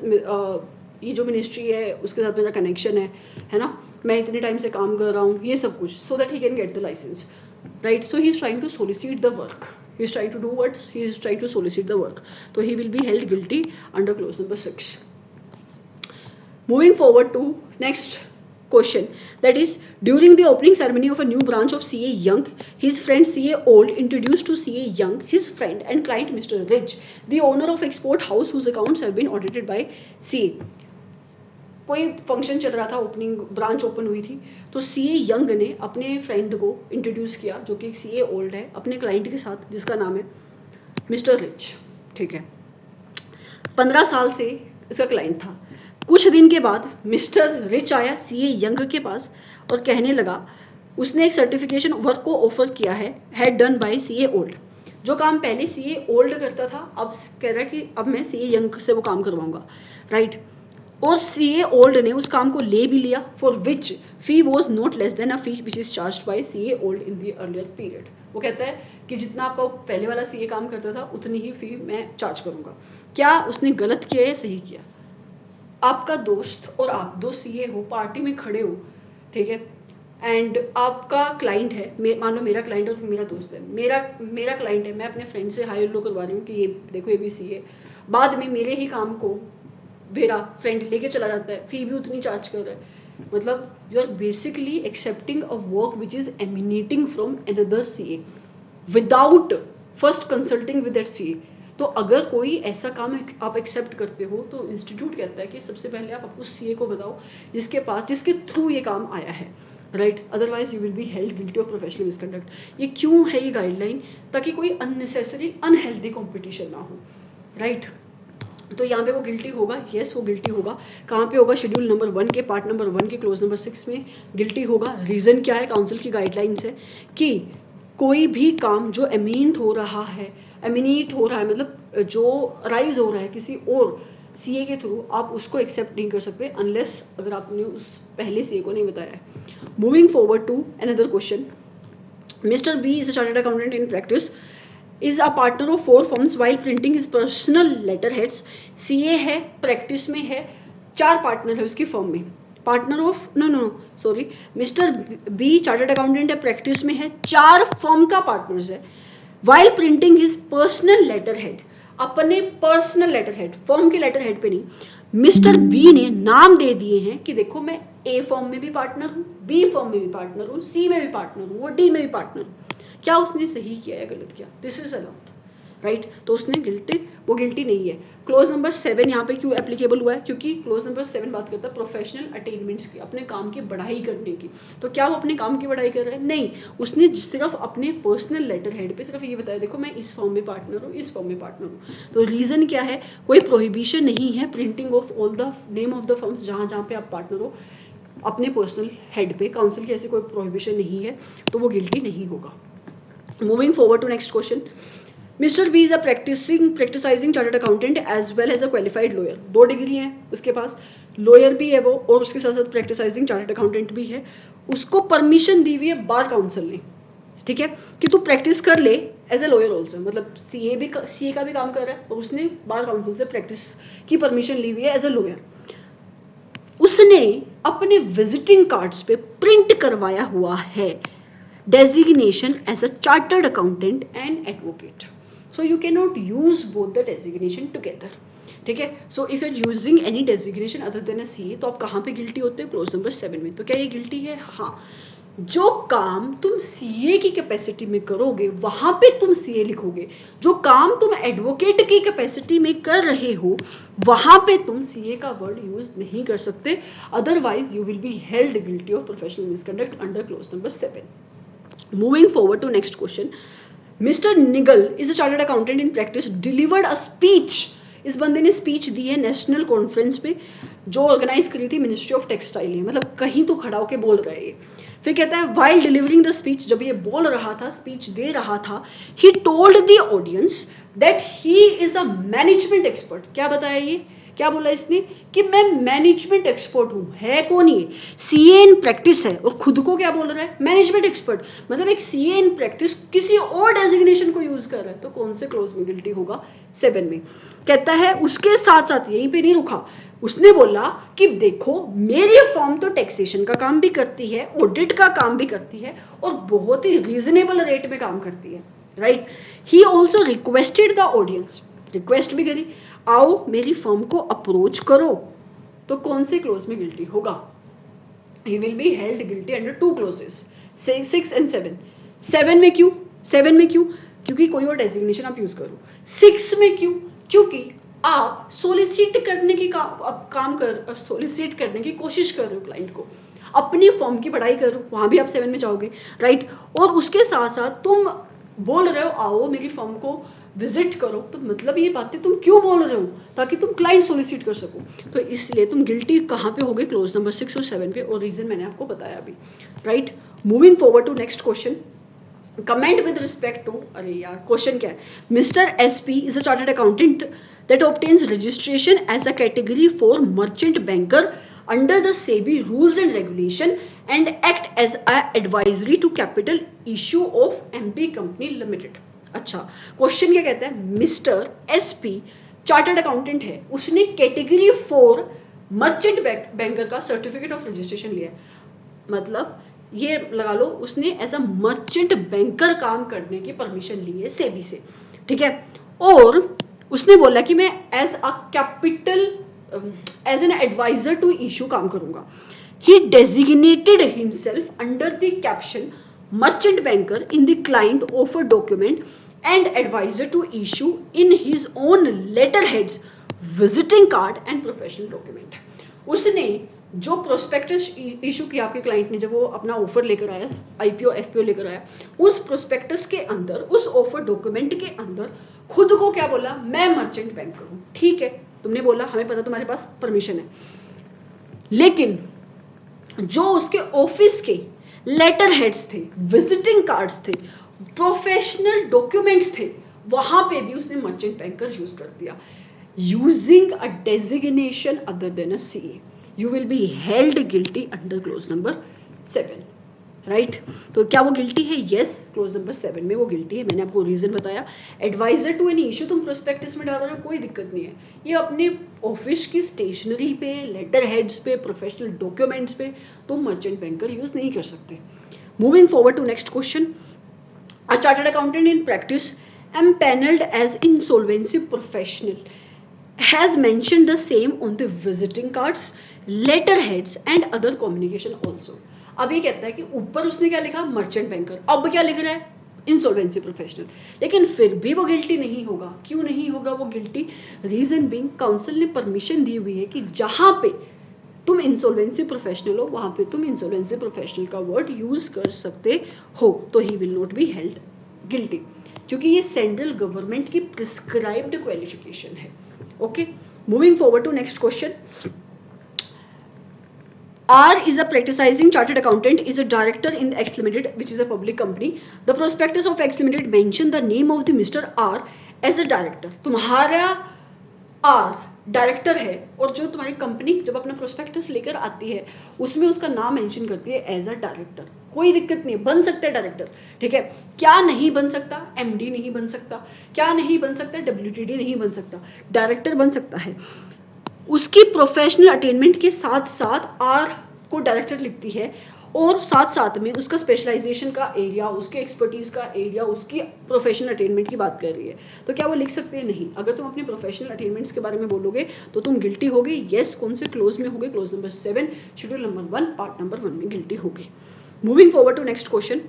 ये जो मिनिस्ट्री है उसके साथ मेरा कनेक्शन है ना, मैं इतने टाइम से काम कर रहा हूँ, ये सब कुछ, so that he can get the licence, right. So he is trying to solicit the work, he is trying to do what, he is trying to solicit the work, तो he will be held guilty under clause number 6. Moving forward to next question, that is, during the opening ceremony of a new branch of CA Young, his friend CA Old introduced to CA Young his friend and client Mr. Rich, the owner of export house whose accounts have been audited by CA. कोई function चल रहा था, opening branch open हुई थी, तो CA young ने अपने friend को इंट्रोड्यूस किया जो कि सीए ओल्ड है अपने क्लाइंट के साथ जिसका नाम है मिस्टर रिच, ठीक है। 15 साल से इसका क्लाइंट था। कुछ दिन के बाद मिस्टर रिच आया सीए यंग के पास और कहने लगा, उसने एक सर्टिफिकेशन वर्क को ऑफर किया है, had done by CA old. जो काम पहले सीए ओल्ड करता था अब कह रहा है कि अब मैं सीए यंग से वो काम करवाऊंगा, राइट। और सीए ओल्ड ने उस काम को ले भी लिया, for which fee was not less than a fee which is charge by CA old in the earlier period. वो कहता है कि जितना आपका पहले वाला सीए काम करता था उतनी ही फी मैं चार्ज करूंगा। क्या उसने गलत किया या सही किया? आपका दोस्त और आप दो सीए हो, पार्टी में खड़े हो, ठीक है, एंड आपका क्लाइंट है, मान लो मेरा क्लाइंट और मेरा दोस्त है, मेरा क्लाइंट है, मैं अपने फ्रेंड से हाई लो करवा रही हूँ कि ये देखो ये भी सीए, बाद में मेरे ही काम को मेरा फ्रेंड लेके चला जाता है, फी भी उतनी चार्ज कर रहा है, मतलब you are basically accepting a work which is emanating from another CA without first consulting with that CA. तो अगर कोई ऐसा काम आप एक्सेप्ट करते हो तो इंस्टीट्यूट कहता है कि सबसे पहले आप उस सीए को बताओ जिसके थ्रू ये काम आया है, right, otherwise you will be held guilty of professional misconduct. ये क्यों है ये गाइडलाइन? ताकि कोई अननेसेसरी अनहेल्दी कॉम्पिटिशन ना हो, राइट। तो यहाँ पे वो गिल्टी होगा, यस वो गिल्टी होगा। कहाँ पे होगा? शेड्यूल नंबर 1 के पार्ट नंबर 1 के क्लोज नंबर 6 में गिल्टी होगा। रीज़न क्या है? काउंसिल की गाइडलाइंस है कि कोई भी काम जो एमिनेट हो रहा है मतलब जो राइज हो रहा है किसी और सीए के थ्रू, आप उसको एक्सेप्ट नहीं कर सकते अनलेस अगर आपने उस पहले सीए को नहीं बताया है। Moving forward to another question, mister B is a chartered accountant in practice, is a partner of 4 firms while printing his personal letterheads. CA है, प्रैक्टिस में है, 4 पार्टनर है उसकी फर्म में, partner of sorry mister B chartered accountant है, practice में है, 4 firm का पार्टनर्स है। while printing his personal letterhead, अपने पर्सनल लेटरहेड, फर्म के लेटरहेड पे नहीं, मिस्टर बी ने नाम दे दिए हैं कि देखो मैं ए फर्म में भी पार्टनर हूँ, बी फर्म में भी पार्टनर हूँ, सी में भी पार्टनर हूँ और डी में भी पार्टनर हूँ। क्या उसने सही किया या गलत किया? This is allowed, right. तो उसने वो गिल्टी नहीं है। क्लोज नंबर 7 यहाँ पे क्यों एप्लीकेबल हुआ है? क्योंकि क्लोज नंबर 7 बात करता है प्रोफेशनल अटेनमेंट्स की, अपने काम की बढ़ाई करने की। तो क्या वो अपने काम की बढ़ाई कर रहा है? नहीं, उसने सिर्फ अपने पर्सनल लेटर हेड पे सिर्फ ये बताया देखो मैं इस फॉर्म में पार्टनर हूँ, इस फॉर्म में पार्टनर हूँ। तो रीज़न क्या है? कोई प्रोहिबिशन नहीं है printing of all the name of the firms जहाँ जहाँ पे आप पार्टनर हो अपने पर्सनल हेड पे। काउंसिल की ऐसी कोई प्रोहिबिशन नहीं है, तो वो गिल्टी नहीं होगा। Moving forward to next question, mister B is a practising chartered accountant as well as a qualified lawyer. 2 degree है उसके पास, लॉयर भी है वो और उसके साथ साथ प्रैक्टिसाइजिंग चार्टर्ड अकाउंटेंट भी है। उसको परमिशन दी हुई है बार काउंसिल ने, ठीक है, कि तू प्रैक्टिस कर ले एज ए लॉयर ऑल्सो, मतलब सीए का भी काम कर रहा है और उसने बार काउंसिल से प्रैक्टिस की परमिशन ली हुई है एज ए लॉयर। उसने अपने विजिटिंग कार्ड्स पे प्रिंट करवाया हुआ है designation as a chartered accountant and advocate. So you can not use both the designation together, ठीक है। So if you are using any designation other than a CA, तो आप कहाँ पे गिल्टी होते हो? क्लोज नंबर 7 में। तो क्या ये गिल्टी है? हाँ। जो काम तुम सीए की कैपेसिटी में करोगे वहां पे तुम सीए लिखोगे, जो काम तुम एडवोकेट की कैपेसिटी में कर रहे हो वहां पे तुम सीए का वर्ड यूज नहीं कर सकते, otherwise you will be held guilty of professional misconduct under clause number 7। Moving forward to next question, mister Nigel is a chartered accountant in practice delivered a speech. इस बंदे ने speech दी है national conference पे जो organise करी थी ministry of textile ने, मतलब कहीं तो खड़ा होकर बोल रहे हैं। फिर कहता है वाइल डिलीवरिंग द स्पीच, जब ये बोल रहा था, स्पीच दे रहा था, he told the audience that he is a management expert. क्या बताया ये? क्या बोला इसने? कि मैं मैनेजमेंट एक्सपर्ट हूं। है कौन ये? सीए इन प्रैक्टिस है और खुद को क्या बोल रहा है? Management expert. मतलब एक सीए इन प्रैक्टिस किसी और डेजिग्नेशन को यूज कर रहा है, तो कौन से क्लोज में गिल्टी होगा? 7 में। कहता है उसके साथ साथ यहीं पे नहीं रुका, उसने बोला कि देखो मेरी फर्म तो टैक्सेशन का काम भी करती है, ऑडिट का काम भी करती है और बहुत ही रीजनेबल रेट में काम करती है, right. He also requested the audience, request भी करी, आओ मेरी फर्म को अप्रोच करो। तो कौन से क्लोज में गिल्टी होगा? He will be held guilty under 2 clauses, 6 and 7। 7 में क्यों? 7 में क्यों? क्योंकि कोई और डेजिग्नेशन आप यूज करो। 6 में क्यों? क्योंकि आप सोलिसिट करने की सोलिसिट करने की कोशिश कर रहे हो क्लाइंट को, अपनी फॉर्म की पढ़ाई करो, वहां भी आप 7 में जाओगे, राइट। और उसके साथ साथ तुम बोल रहे हो आओ मेरी फॉर्म को विजिट करो, तो मतलब ये बातें तुम क्यों बोल रहे हो? ताकि तुम क्लाइंट सोलिसिट कर सको। तो इसलिए तुम गिल्टी कहाँ पे होगे? क्लोज नंबर 6 और 7 पे, और रीजन मैंने आपको बताया अभी, right. Moving forward to next question, comment with respect to, अरे यार क्वेश्चन क्या है? Mister SP is a chartered accountant that obtains registration as a category for merchant banker under the SEBI rules and regulation and act as a advisory to capital issue of MP Company Limited। अच्छा, question क्या कहता है? Mister SP chartered accountant है, उसने category 4 merchant banker का certificate of registration लिया है, मतलब ये लगा लो उसने एज अ मर्चेंट बैंकर काम करने की परमिशन ली है सेबी से, ठीक है। और उसने बोला कि मैं as a capital as an advisor to issue काम करूंगा। He designated himself under the caption merchant banker in the client offer document and advisor to issue in his own letter heads, visiting card and professional document. उसने जो prospectus issue किया आपके client ने, जब वो अपना ऑफर लेकर आया, आईपीओ एफपीओ लेकर आया, उस प्रोस्पेक्टस के अंदर, उस ऑफर डॉक्यूमेंट के अंदर खुद को क्या बोला? मैं मर्चेंट बैंकर हूं। ठीक है, तुमने बोला हमें पता तुम्हारे पास परमिशन है, लेकिन जो उसके ऑफिस के लेटर हेड्स थे, विजिटिंग कार्ड्स थे, प्रोफेशनल डॉक्यूमेंट्स थे, वहां पे भी उसने मर्चेंट बैंकर यूज कर दिया। Using a designation other than a CA, you will be held guilty under clause number 7, right. तो क्या वो गिल्टी है? यस, क्लोज नंबर 7 में वो गिल्टी है। मैंने आपको रीजन बताया। एडवाइजर टू एनी इशू तुम प्रोस्पेक्टस में डाल रहे हो, कोई दिक्कत नहीं है, ये अपने ऑफिस की स्टेशनरी पे, लेटर हेड्स पे, प्रोफेशनल डॉक्यूमेंट्स पे तुम मर्चेंट बैंकर यूज नहीं कर सकते। Moving forward to next question, a chartered accountant in practice empanelled as insolvency professional has mentioned the same on the visiting cards, letterheads and other communication also। अब ये कहता है कि ऊपर उसने क्या लिखा? मर्चेंट बैंकर, अब क्या लिख रहा है? इंसॉल्वेंसी प्रोफेशनल, लेकिन फिर भी वो गिल्टी नहीं होगा। क्यों नहीं होगा वो गिल्टी? रीजन बीइंग काउंसिल ने परमिशन दी हुई है कि जहां पे तुम इंसॉल्वेंसी प्रोफेशनल हो वहां पे तुम इंसॉल्वेंसी प्रोफेशनल का वर्ड यूज कर सकते हो, तो he will not be held guilty, क्योंकि ये सेंट्रल गवर्नमेंट की प्रिस्क्राइब्ड क्वालिफिकेशन है। Okay, moving forward to next question, R is a practicing chartered accountant, is a director in X Limited, which is a public company. The prospectus of X Limited mention the name of the Mr. R as a director. तुम्हारा R director है और जो तुम्हारी company जब अपना prospectus लेकर आती है उसमें उसका नाम मेंशन करती है एज अ डायरेक्टर. कोई दिक्कत नहीं, बन सकता है डायरेक्टर. ठीक है. क्या नहीं बन सकता? MD नहीं बन सकता. क्या नहीं बन सकता? WTD नहीं बन सकता. डायरेक्टर बन सकता है. उसकी प्रोफेशनल अटेनमेंट के साथ साथ आर को डायरेक्टर लिखती है और साथ साथ में उसका स्पेशलाइजेशन का एरिया, उसके एक्सपर्टीज का एरिया, उसकी प्रोफेशनल अटेनमेंट की बात कर रही है. तो क्या वो लिख सकते हैं? नहीं. अगर तुम अपने प्रोफेशनल अटेनमेंट्स के बारे में बोलोगे तो तुम गिल्टी होगे. यस. कौन से क्लोज में होगे? Clause number 7 schedule number 1 part number 1 में गिल्टी होगे. Moving forward to next question.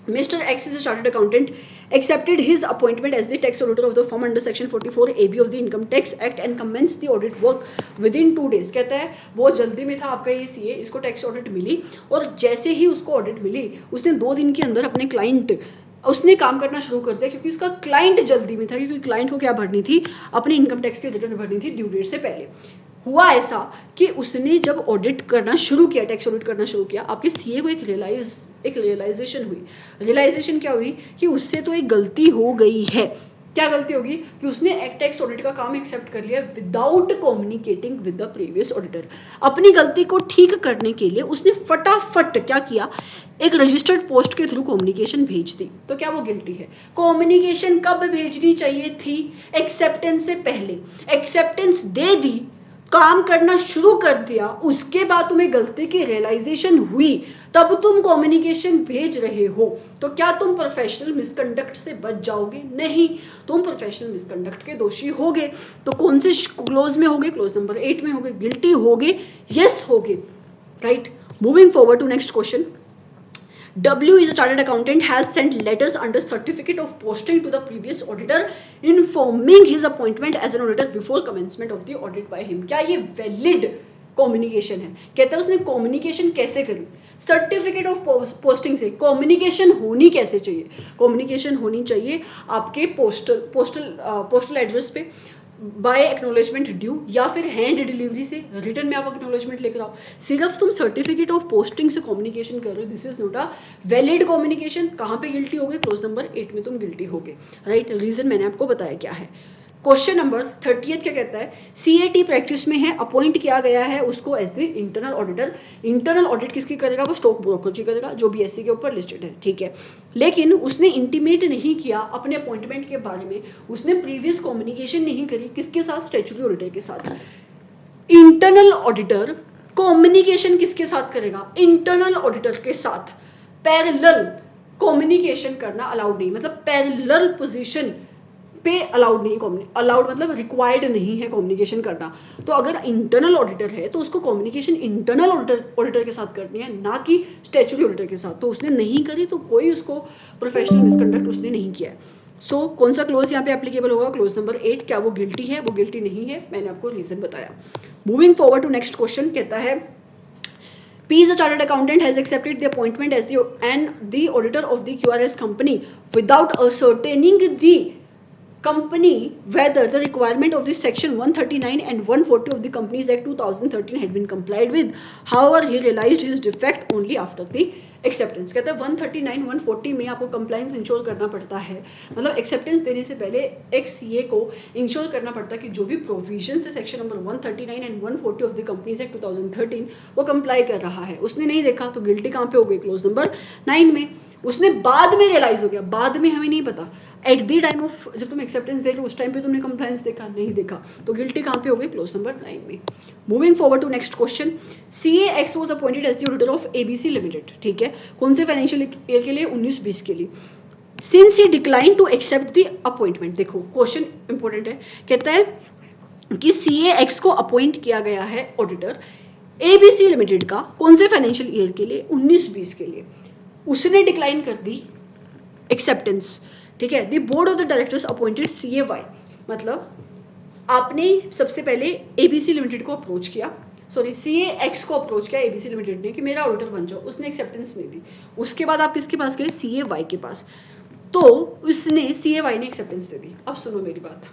Mr. X is a chartered accountant, accepted his appointment as the tax auditor of the firm under section 44AB of the Income Tax Act and commenced the audit work within 2 days. कहता है बहुत जल्दी में था आपका ये CA, इसको tax audit मिली और जैसे ही उसको ऑडिट मिली उसने 2 दिन के अंदर अपने क्लाइंट उसने काम करना शुरू कर दिया क्योंकि उसका क्लाइंट जल्दी में था, क्योंकि क्लाइंट को क्या भरनी थी? अपनी इनकम टैक्स की रिटर्न भरनी थी ड्यू डेट से पहले. हुआ ऐसा कि उसने जब ऑडिट करना शुरू किया, टैक्स ऑडिट करना शुरू किया, आपके सीए को एक रियलाइजेशन हुई. रियलाइजेशन क्या हुई? कि उससे तो एक गलती हो गई है. क्या गलती होगी? कि उसने टैक्स ऑडिट का काम एक्सेप्ट कर लिया without communicating with the previous auditor. अपनी गलती को ठीक करने के लिए उसने फटाफट क्या किया? एक रजिस्टर्ड पोस्ट के थ्रू कम्युनिकेशन भेज दी. तो क्या वो गिल्टी है? कम्युनिकेशन कब भेजनी चाहिए थी? एक्सेप्टेंस से पहले. एक्सेप्टेंस दे दी, काम करना शुरू कर दिया, उसके बाद तुम्हें गलती की रियलाइजेशन हुई, तब तुम कम्युनिकेशन भेज रहे हो. तो क्या तुम प्रोफेशनल मिसकंडक्ट से बच जाओगे? नहीं. तुम प्रोफेशनल मिसकंडक्ट के दोषी होगे. तो कौन से क्लोज में होगे? क्लोज नंबर 8 में होगे. गिल्टी होगे? यस होगे. Right. Moving forward to next question. W is a chartered accountant, has sent letters under certificate of posting to the previous auditor informing his appointment as an auditor before commencement of the audit by him. क्या ये valid communication है? कहता है उसने communication कैसे करी? Certificate of posting से. Communication होनी कैसे चाहिए? कम्युनिकेशन होनी चाहिए आपके पोस्टल एड्रेस पे बाय एक्नोलेजमेंट ड्यू या फिर हैंड डिलीवरी से रिटर्न में आप एक्नोलेजमेंट लेकर आओ. सिर्फ तुम सर्टिफिकेट ऑफ पोस्टिंग से कम्युनिकेशन कर रहे हो, this is not a valid communication. कहाँ पे गिल्टी हो गए? क्लोज नंबर 8 में तुम गिल्टी हो गए. राइट. रीजन मैंने आपको बताया क्या है. क्वेश्चन नंबर 30 क्या कहता है? CAT प्रैक्टिस में है, अपॉइंट किया गया है उसको as the internal auditor. Internal audit किसकी करेगा? वो स्टॉक ब्रोकर की करेगा जो BSE के ऊपर लिस्टेड है. ठीक है. लेकिन उसने इंटीमेट नहीं किया अपने अपॉइंटमेंट के बारे में. उसने प्रीवियस कम्युनिकेशन नहीं करी. किसके साथ? स्टैट्यूटरी ऑडिटर के साथ. इंटरनल ऑडिटर कम्युनिकेशन किसके साथ करेगा? इंटरनल ऑडिटर के साथ. पैरेलल कम्युनिकेशन करना अलाउड नहीं, मतलब पैरेलल पोजीशन पे अलाउड नहीं. अलाउड मतलब रिक्वायर्ड नहीं है कम्युनिकेशन करना. तो अगर इंटरनल ऑडिटर है तो उसको कम्युनिकेशन इंटरनल ऑडिटर के साथ करनी है, ना कि स्टैट्यूटरी ऑडिटर के साथ. तो उसने नहीं करी तो कोई उसको प्रोफेशनल मिसकंडक्ट उसने नहीं किया है. सो कौन सा क्लोज यहाँ पे एप्लीकेबल होगा? Clause number 8. क्या वो गिल्टी है? वो गिल्टी नहीं है. मैंने आपको रीजन बताया. Moving forward to next question. कहता है P is a chartered accountant, has accepted the appointment as the auditor of the QRS company without ascertaining the company whether the requirement of this section 139 and 140 of the Companies Act 2013 had been complied with. However, he realized his defect only after the acceptance. कहता है 139 140 में आपको compliance ensure करना पड़ता है, मतलब acceptance देने से पहले एक CA को इंश्योर करना पड़ता है कि जो भी प्रोविजन से section number 139 and 140 of the companies act 2013 वो कंप्लाई कर रहा है. उसने नहीं देखा तो गिल्टी कहाँ पे हो गई? क्लोज नंबर 9 में. उसने बाद में रियलाइज हो गया, बाद में हमें नहीं पता. एट द टाइम ऑफ जब तुम एक्सेप्टेंस देख रहे हो उस टाइम पे तुमने कंप्लायंस देखा? नहीं देखा. तो गिल्टी कहाँ पे हो गई? क्लोज नंबर 9 में. Moving forward to next question. CAX was appointed as the auditor of ABC limited. ठीक है. कौन से फाइनेंशियल ईयर के लिए? 19-20 के लिए. Since he decline to accept the appointment. देखो क्वेश्चन इंपॉर्टेंट है. कहता है कि CAX को अपॉइंट किया गया है ऑडिटर ABC लिमिटेड का. कौन से फाइनेंशियल ईयर के लिए? 19-20 के लिए. उसने डिक्लाइन कर दी एक्सेप्टेंस. ठीक है. The board of the directors appointed CAY. मतलब आपने सबसे पहले ABC लिमिटेड को अप्रोच किया, सॉरी CAX को अप्रोच किया ABC लिमिटेड ने कि मेरा ऑडिटर बन जाओ. उसने एक्सेप्टेंस नहीं दी. उसके बाद आप किसके पास गए? CAY के पास. तो उसने CAY ने एक्सेप्टेंस दे दी. अब सुनो मेरी बात.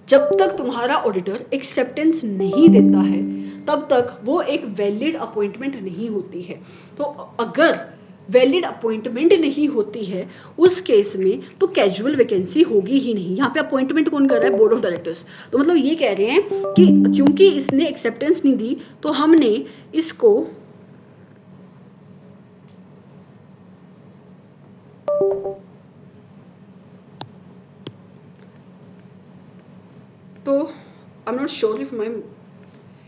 जब तक तुम्हारा ऑडिटर एक्सेप्टेंस नहीं देता है तब तक वो एक वैलिड अपॉइंटमेंट नहीं होती है। तो अगर वैलिड अपॉइंटमेंट नहीं होती है उस केस में तो कैजुअल वैकेंसी होगी ही नहीं। यहाँ पे अपॉइंटमेंट कौन कर रहा है? Board of directors. तो मतलब ये कह रहे हैं कि क्योंकि इसने एक्सेप्टेंस नहीं दी तो हमने इसको तो I am not sure if my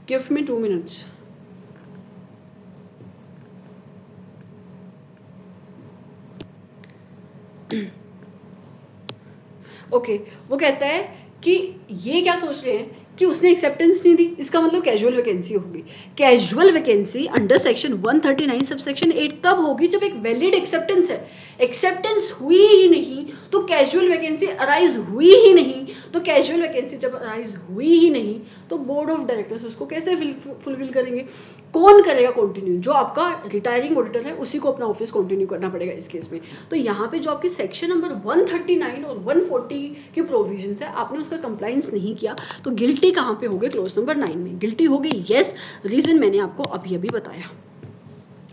give me 2 minutes। Okay वो कहता है कि ये क्या सोच रहे हैं कि उसने एक्सेप्टेंस नहीं दी, इसका मतलब कैजुअल वैकेंसी होगी। Casual vacancy under section 139 sub section 8 तब होगी जब एक वैलिड एक्सेप्टेंस है। एक्सेप्टेंस हुई ही नहीं तो कैजुअल वैकेंसी अराइज हुई ही नहीं। तो कैजुअल वैकेंसी जब अराइज हुई ही नहीं तो बोर्ड ऑफ डायरेक्टर्स उसको कैसे फुलफिल करेंगे? कौन करेगा कंटिन्यू? जो आपका रिटायरिंग ऑडिटर है उसी को अपना ऑफिस कंटिन्यू करना पड़ेगा इस केस में। तो यहाँ पे जो आपकी सेक्शन नंबर 139 और 140 की प्रोविजंस है आपने उसका कंप्लाइंस नहीं किया तो गिल्टी कहाँ पे हो गए? क्लोज नंबर 9 में गिल्टी हो गई। यस, रीजन मैंने आपको अभी अभी बताया,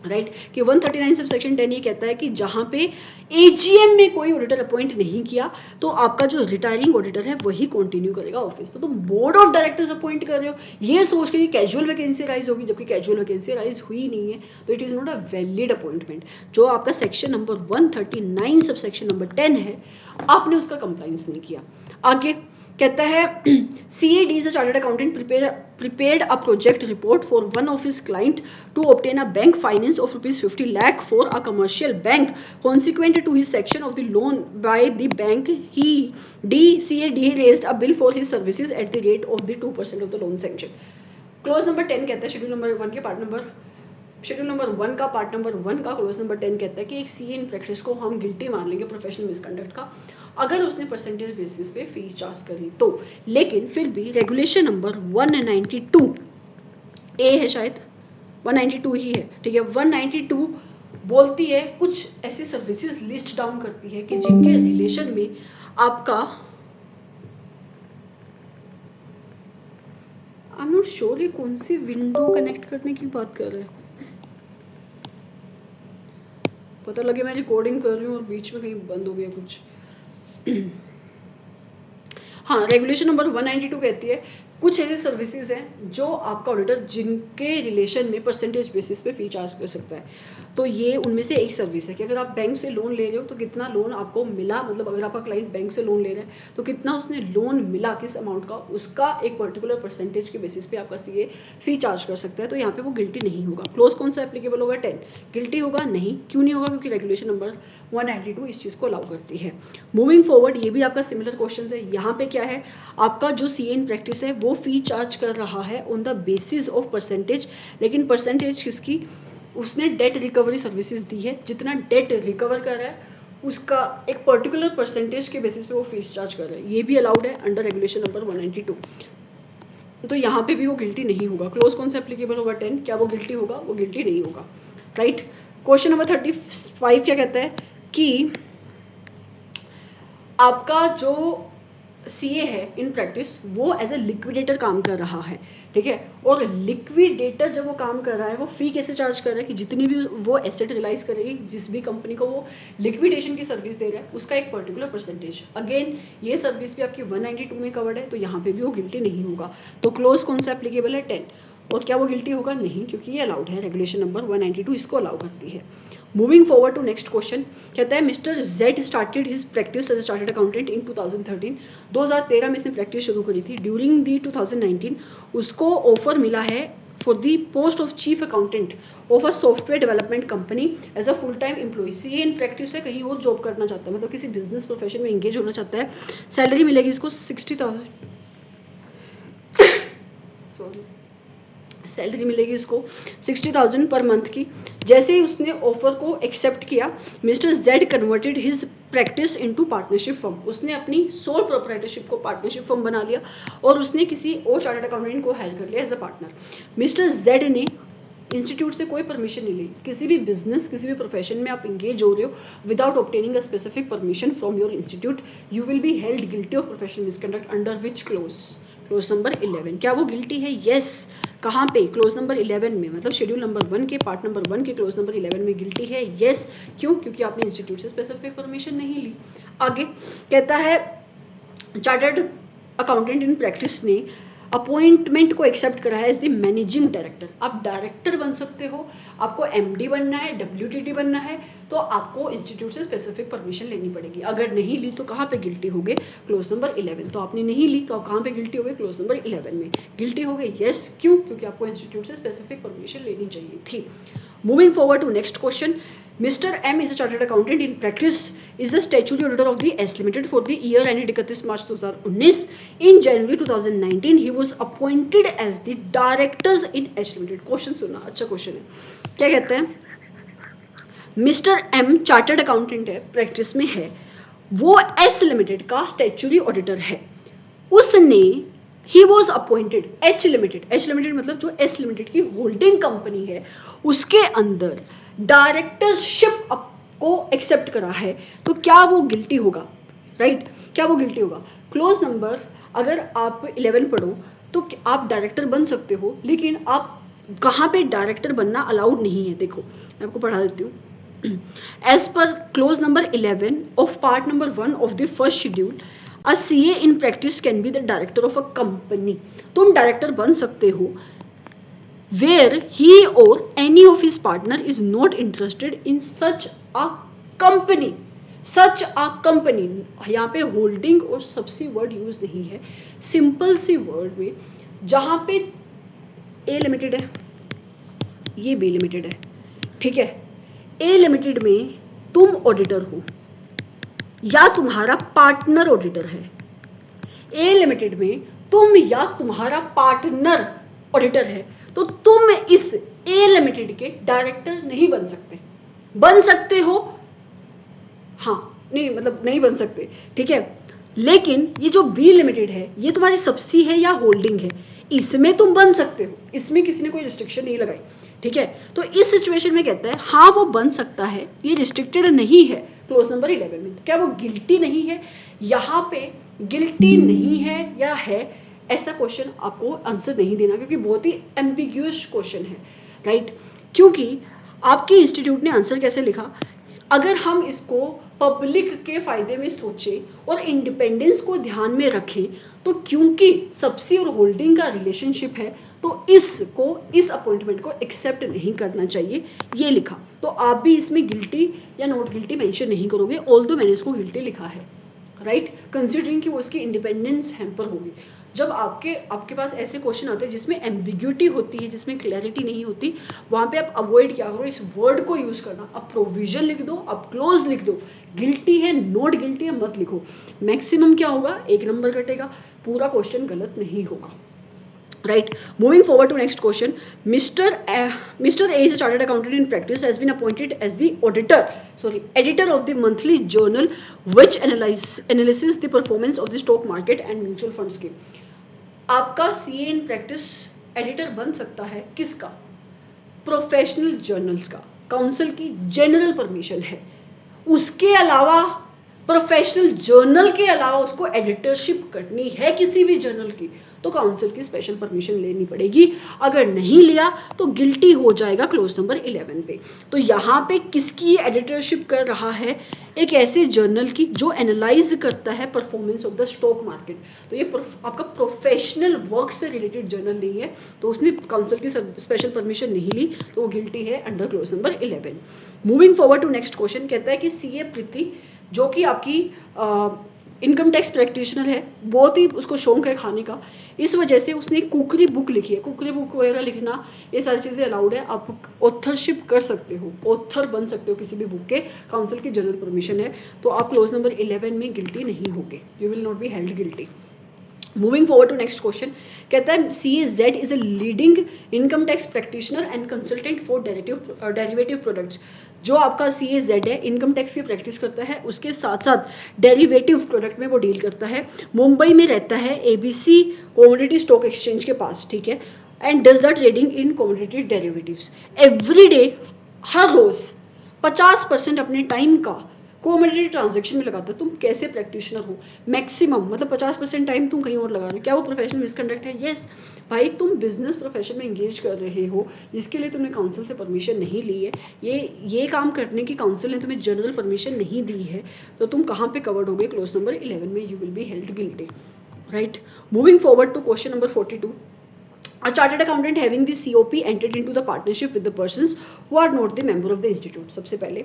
राइट कि 139 सब सेक्शन 10 ये कहता है कि जहां पे एजीएम में कोई ऑडिटर अपॉइंट नहीं किया तो आपका जो रिटायरिंग ऑडिटर है वही कंटिन्यू करेगा ऑफिस। तो तुम बोर्ड ऑफ डायरेक्टर्स अपॉइंट कर रहे हो ये सोच के कि कैजुअल वैकेंसी राइज होगी, जबकि कैजुअल वैकेंसी राइज हुई नहीं है तो it is not a valid appointment. जो आपका section number 139 sub section number 10 है आपने उसका कंप्लाइंस नहीं किया। आगे कहता है CAD is a chartered accountant prepared a project report for one of his client to obtain a bank finance of rupees 50 lakh for a commercial bank. Consequent to his section of the loan by the bank, CAD raised a bill for his services at the rate of the 2% of the loan sanction. Close number 10 कहता है schedule number 1 के schedule number 1 का part number 1 का close number 10 कहता है कि एक CA in practice को हम गिल्टी मान लेंगे प्रोफेशनल मिसकंडक्ट का अगर उसने परसेंटेज बेसिस पे फीस चार्ज करी तो। लेकिन फिर भी रेगुलेशन नंबर 192 ए है, शायद 192 ही है, ठीक है। 192 बोलती है कुछ ऐसी सर्विसेज लिस्ट डाउन करती है कि जिनके रिलेशन में आपका आई एम नॉट श्योर ये कौन सी विंडो कनेक्ट करने की बात कर रहे हैं। पता लगे मैं रिकॉर्डिंग कर रही हूँ और बीच में कहीं बंद हो गया कुछ। हाँ, रेगुलेशन नंबर 192 कहती है कुछ ऐसी सर्विसेज हैं जो आपका ऑडिटर जिनके रिलेशन में परसेंटेज बेसिस पे फी चार्ज कर सकता है। तो ये उनमें से एक सर्विस है कि अगर आप बैंक से लोन ले रहे हो तो कितना लोन आपको मिला, मतलब अगर आपका क्लाइंट बैंक से लोन ले रहा है तो कितना उसने लोन मिला, किस अमाउंट का, उसका एक पर्टिकुलर परसेंटेज के बेसिस पे आपका CA फी चार्ज कर सकता है। तो यहाँ पे वो गिल्टी नहीं होगा। क्लोज कौन सा एप्लीकेबल होगा? 10। गिल्टी होगा नहीं, क्यों नहीं होगा? क्योंकि रेगुलेशन नंबर 192 इस चीज़ को अलाउ करती है। मूविंग फॉरवर्ड, ये भी आपका सिमिलर क्वेश्चन है। यहाँ पे क्या है, आपका जो CA इन प्रैक्टिस है वो फी चार्ज कर रहा है on the basis of percentage, लेकिन परसेंटेज किसकी? उसने डेट रिकवरी सर्विसेज दी है, जितना डेट रिकवर कर रहा है उसका एक पर्टिकुलर परसेंटेज के बेसिस पे वो फीस चार्ज कर रहा है। ये भी अलाउड है अंडर रेगुलेशन नंबर 192। तो यहाँ पे भी वो गिल्टी नहीं होगा। क्लोज कौन सा एप्लीकेबल होगा? 10। क्या वो गिल्टी होगा? वो गिल्टी नहीं होगा, राइट। क्वेश्चन नंबर 35 क्या कहता है कि आपका जो CA है इन प्रैक्टिस वो एज ए लिक्विडेटर काम कर रहा है, ठीक है। और लिक्विडेटर जब वो काम कर रहा है वो फी कैसे चार्ज कर रहा है कि जितनी भी वो एसेट रियलाइज करेगी, जिस भी कंपनी को वो लिक्विडेशन की सर्विस दे रहा है उसका एक पर्टिकुलर परसेंटेज। अगेन ये सर्विस भी आपकी 192 में कवर्ड है तो यहाँ पे भी वो गिल्टी नहीं होगा। तो क्लोज कौन सा एप्लीकेबल है? 10। और क्या वो गिल्टी होगा? नहीं, क्योंकि ये अलाउड है। रेगुलेशन नंबर 192 इसको अलाउ करती है। Moving forward to next question कहता है mister Z started his practice as chartered accountant in 2013। 2013 में इसने प्रैक्टिस शुरू करी थी। ड्यूरिंग दी 2019 उसको ऑफर मिला है for the post of chief accountant of a software development company as a full time employee. CA in practice है, कहीं और जॉब करना चाहता है, मतलब किसी बिजनेस प्रोफेशन में एंगेज होना चाहता है। सैलरी मिलेगी इसको 60,000 सॉरी सैलरी मिलेगी इसको 60,000 पर मंथ की। जैसे ही उसने ऑफर को एक्सेप्ट किया mister Z converted his practice into partnership firm. उसने अपनी सोल प्रोप्राइटरशिप को पार्टनरशिप फर्म बना लिया और उसने किसी और चार्टर्ड अकाउंटेंट को हायर कर लिया as a partner. Mister Z ने इंस्टीट्यूट से कोई परमिशन नहीं ली, किसी भी बिजनेस किसी भी प्रोफेशन में आप इंगेज हो रहे हो without obtaining a specific permission from your institute, you will be held guilty of professional misconduct under which close number 11। क्या वो गिल्टी है? यस। कहाँ पे? क्लोज नंबर 11 में, मतलब शेड्यूल नंबर 1 के पार्ट नंबर 1 के क्लोज नंबर 11 में गिल्टी है। यस। क्यों? क्योंकि आपने इंस्टीट्यूट से स्पेसिफिक परमिशन नहीं ली। आगे कहता है चार्टर्ड अकाउंटेंट इन प्रैक्टिस ने अपॉइंटमेंट को एक्सेप्ट करा है एज द मैनेजिंग डायरेक्टर। आप डायरेक्टर बन सकते हो, आपको एमडी बनना है, डब्ल्यूटीटी बनना है, तो आपको इंस्टीट्यूट से स्पेसिफिक परमिशन लेनी पड़ेगी। अगर नहीं ली तो कहाँ पे गिल्टी हो गए? Close number 11। तो आपने नहीं ली तो आप कहाँ पे गिल्टी हो गए? क्लोज नंबर 11 में गिल्टी हो गए। यस। क्यों? क्योंकि आपको इंस्टीट्यूट से स्पेसिफिक परमिशन लेनी चाहिए थी। Moving forward to next question, Mr. M is a chartered accountant in practice, is the statutory auditor of the S Limited for the year ended 31 March 2019. In January 2019, he was appointed as the directors in S Limited. Question सुना, अच्छा question है। क्या कहते हैं? Mister M chartered accountant है, practice में है, वो एस लिमिटेड का स्टैच्यूटरी ऑडिटर है। उसने he was appointed H limited मतलब जो एस लिमिटेड की होल्डिंग कंपनी है उसके अंदर डायरेक्टरशिप को एक्सेप्ट करा है, तो क्या वो गिल्टी होगा? राइट? क्या वो गिल्टी होगा? क्लोज नंबर अगर आप 11 पढ़ो तो आप डायरेक्टर बन सकते हो, लेकिन आप कहाँ पे डायरेक्टर बनना अलाउड नहीं है। देखो मैं आपको पढ़ा देती हूँ। As per clause number 11 of part number 1 of the first schedule, a CA in practice can be the director of a company. तुम डायरेक्टर बन सकते हो where he or any of his partner is not interested in such a company. such a company यहाँ पे holding और सबसी word use नहीं है, simple सी word में जहाँ पे ए लिमिटेड है, ये बी लिमिटेड है, ठीक है। ए लिमिटेड में तुम ऑडिटर हो या तुम्हारा पार्टनर ऑडिटर है, ए लिमिटेड में तुम या तुम्हारा पार्टनर ऑडिटर है, तो तुम इस ए लिमिटेड के डायरेक्टर नहीं बन सकते। बन सकते हो, हाँ, नहीं मतलब नहीं बन सकते, ठीक है। लेकिन ये जो बी लिमिटेड है ये तुम्हारी सबसी है या होल्डिंग है, इसमें तुम बन सकते हो, इसमें किसी ने कोई रिस्ट्रिक्शन नहीं लगाई, ठीक है। तो इस सिचुएशन में कहता है हाँ वो बन सकता है, ये रिस्ट्रिक्टेड नहीं है क्लोज नंबर 11 में। क्या वो गिल्टी नहीं है? यहाँ पे गिल्टी नहीं है या है, ऐसा क्वेश्चन आपको आंसर नहीं देना, क्योंकि बहुत ही एम्बिग्यूअस क्वेश्चन है, राइट। क्योंकि आपके इंस्टीट्यूट ने आंसर कैसे लिखा, अगर हम इसको पब्लिक के फायदे में सोचें और इंडिपेंडेंस को ध्यान में रखें, तो क्योंकि सबसी और होल्डिंग का रिलेशनशिप है तो इस अपॉइंटमेंट को एक्सेप्ट नहीं करना चाहिए, ये लिखा। तो आप भी इसमें गिल्टी या नॉट गिल्टी मेंशन नहीं करोगे, ऑल्दो मैंने इसको गिल्टी लिखा है, राइट, कंसिडरिंग कि वो इसकी इंडिपेंडेंस हैम्पर होगी। जब आपके पास ऐसे क्वेश्चन आते हैं जिसमें एम्बिग्यूटी होती है, जिसमें क्लैरिटी नहीं होती, वहाँ पे आप अवॉइड क्या करो, इस वर्ड को यूज़ करना। आप प्रोविजन लिख दो, आप क्लोज लिख दो, गिल्टी है नॉट गिल्टी है मत लिखो। मैक्सिमम क्या होगा, 1 नंबर कटेगा, पूरा क्वेश्चन गलत नहीं होगा, right. Moving forward to next question, Mr. A is a chartered accountant in practice, has been appointed as the editor of the monthly journal which analyzes the performance of the stock market and mutual funds के। आपका CA in practice editor बन सकता है किसका? Professional journals का। Council की general permission है, उसके अलावा प्रोफेशनल जर्नल के अलावा उसको एडिटरशिप करनी है किसी भी जर्नल की, तो काउंसिल की स्पेशल परमिशन लेनी पड़ेगी। अगर नहीं लिया तो गिल्टी हो जाएगा क्लोज नंबर 11 पे। तो यहाँ पे किसकी एडिटरशिप कर रहा है? एक ऐसे जर्नल की जो एनालाइज करता है performance of the stock market. तो ये आपका प्रोफेशनल वर्क से रिलेटेड जर्नल नहीं है, तो उसने काउंसिल की स्पेशल परमिशन नहीं ली, तो वो गिल्टी है under clause number 11। Moving forward to next question, कहता है कि CA प्रीति जो कि आपकी इनकम टैक्स प्रैक्टिशनर है, बहुत ही उसको शौक है खाने का, इस वजह से उसने एक कुकरी बुक लिखी है। कुकरी बुक वगैरह लिखना ये सारी चीज़ें अलाउड है, आप ऑथरशिप कर सकते हो, ऑथर बन सकते हो किसी भी बुक के, काउंसिल की जनरल परमिशन है, तो आप क्लोज नंबर 11 में गिल्टी नहीं होगे, you will not be held guilty. Moving forward to next question, कहता है CAZ is a leading income tax practitioner and consultant for derivative products. जो आपका CAZ है इनकम टैक्स की प्रैक्टिस करता है, उसके साथ साथ डेरिवेटिव प्रोडक्ट में वो डील करता है। मुंबई में रहता है, ABC कमोडिटी स्टॉक एक्सचेंज के पास, ठीक है। And does the trading in commodity derivatives. Every day, हर रोज 50% अपने टाइम का कमोडिटी ट्रांजेक्शन में लगाता है। तुम कैसे प्रैक्टिशनर हो? मैक्सिमम मतलब 50% टाइम तुम कहीं और लगा रहे हो। क्या वो प्रोफेशनल मिसकंडक्ट है? यस भाई, तुम बिजनेस प्रोफेशन में इंगेज कर रहे हो, जिसके लिए तुमने काउंसिल से परमिशन नहीं ली है, ये काम करने की काउंसिल ने तुम्हें जनरल परमिशन नहीं दी है, तो तुम कहाँ पे कवर्ड हो गए? क्लोज नंबर 11 में you will be held guilty, right. Moving forward to question number 42। A chartered accountant having the COP entered into the partnership with the persons who are not the member of the institute। सबसे पहले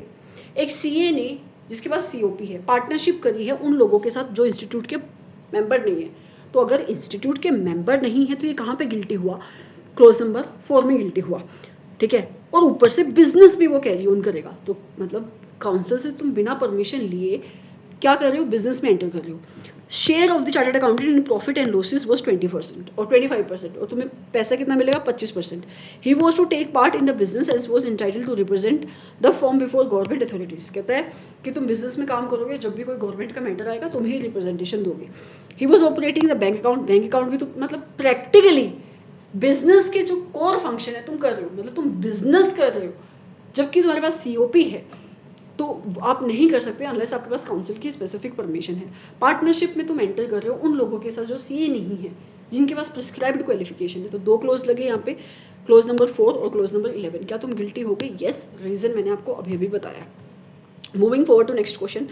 एक CA ने, जिसके पास COP है, partnership करी है उन लोगों के साथ जो इंस्टीट्यूट के मेंबर नहीं है। तो अगर इंस्टीट्यूट के मेंबर नहीं है तो ये कहाँ पे गिल्टी हुआ? क्लोज नंबर 4 में गिल्टी हुआ, ठीक है। और ऊपर से बिजनेस भी वो कैरी ऑन करेगा, तो मतलब काउंसिल से तुम बिना परमिशन लिए क्या कर रहे हो? बिजनेस में एंटर कर रहे हो। Share of the chartered accountant in profit and losses was 20% और 25%, और तुम्हें पैसा कितना मिलेगा? 25%। He was to take part in the business as was entitled to represent the firm before government authorities. कहता है कि तुम बिजनेस में काम करोगे, जब भी कोई गवर्नमेंट का मैटर आएगा तुम ही रिप्रेजेंटेशन दोगे। He was operating the bank account. Bank account भी तुम मतलब प्रैक्टिकली बिजनेस के जो कोर फंक्शन है तुम कर रहे हो, मतलब तुम बिजनेस कर रहे हो, जबकि तुम्हारे पास COP है, तो आप नहीं कर सकते अनलेस आपके पास काउंसिल की स्पेसिफिक परमिशन है। पार्टनरशिप में तुम एंटर कर रहे हो उन लोगों के साथ जो CA नहीं है, जिनके पास प्रिस्क्राइब्ड क्वालिफिकेशन है। तो 2 क्लोज लगे यहाँ पे, क्लोज नंबर 4 और क्लोज नंबर 11। क्या तुम गिल्टी हो गए? यस, रीजन मैंने आपको अभी भी बताया। Moving forward to next question,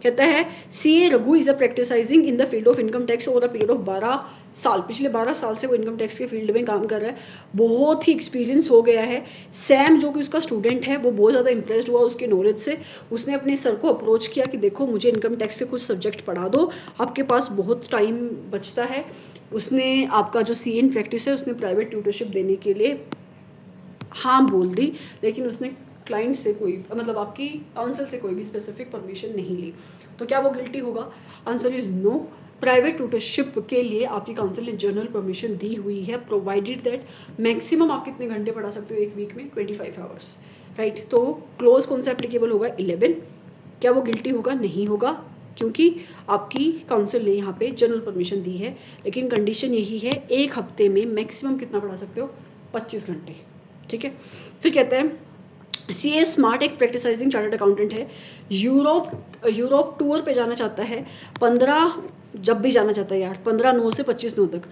कहता है CA Raghu is a practising in the field of income tax over a period of 12 साल। पिछले 12 साल से वो इनकम टैक्स के फील्ड में काम कर रहा है, बहुत ही एक्सपीरियंस हो गया है। सैम जो कि उसका स्टूडेंट है, वो बहुत ज़्यादा इंप्रेस्ड हुआ उसके नॉलेज से। उसने अपने सर को अप्रोच किया कि देखो मुझे इनकम टैक्स के कुछ सब्जेक्ट पढ़ा दो, आपके पास बहुत टाइम बचता है। उसने आपका जो CA इन प्रैक्टिस है, उसने प्राइवेट ट्यूटरशिप देने के लिए हाँ बोल दी, लेकिन उसने क्लाइंट से कोई मतलब आपकी काउंसिल से कोई भी स्पेसिफिक परमिशन नहीं ली। तो क्या वो गिल्टी होगा? Answer is no. Private tutorship के लिए आपकी काउंसिल ने जनरल परमिशन दी हुई है, प्रोवाइडेड दैट मैक्सिमम आप कितने घंटे पढ़ा सकते हो एक वीक में? 25 आवर्स, राइट। तो क्लोज कौन सा एप्लीकेबल होगा? 11। क्या वो गिल्टी होगा? नहीं होगा, क्योंकि आपकी काउंसिल ने यहाँ पे जनरल परमिशन दी है, लेकिन कंडीशन यही है एक हफ्ते में मैक्सिमम कितना पढ़ा सकते हो? 25 घंटे, ठीक है। फिर कहते हैं CA स्मार्ट एक प्रैक्टिसाइजिंग चार्टर्ड अकाउंटेंट है, यूरोप टूर पे जाना चाहता है, 15 जब भी जाना चाहता है यार, 15/9 से 25/9 तक।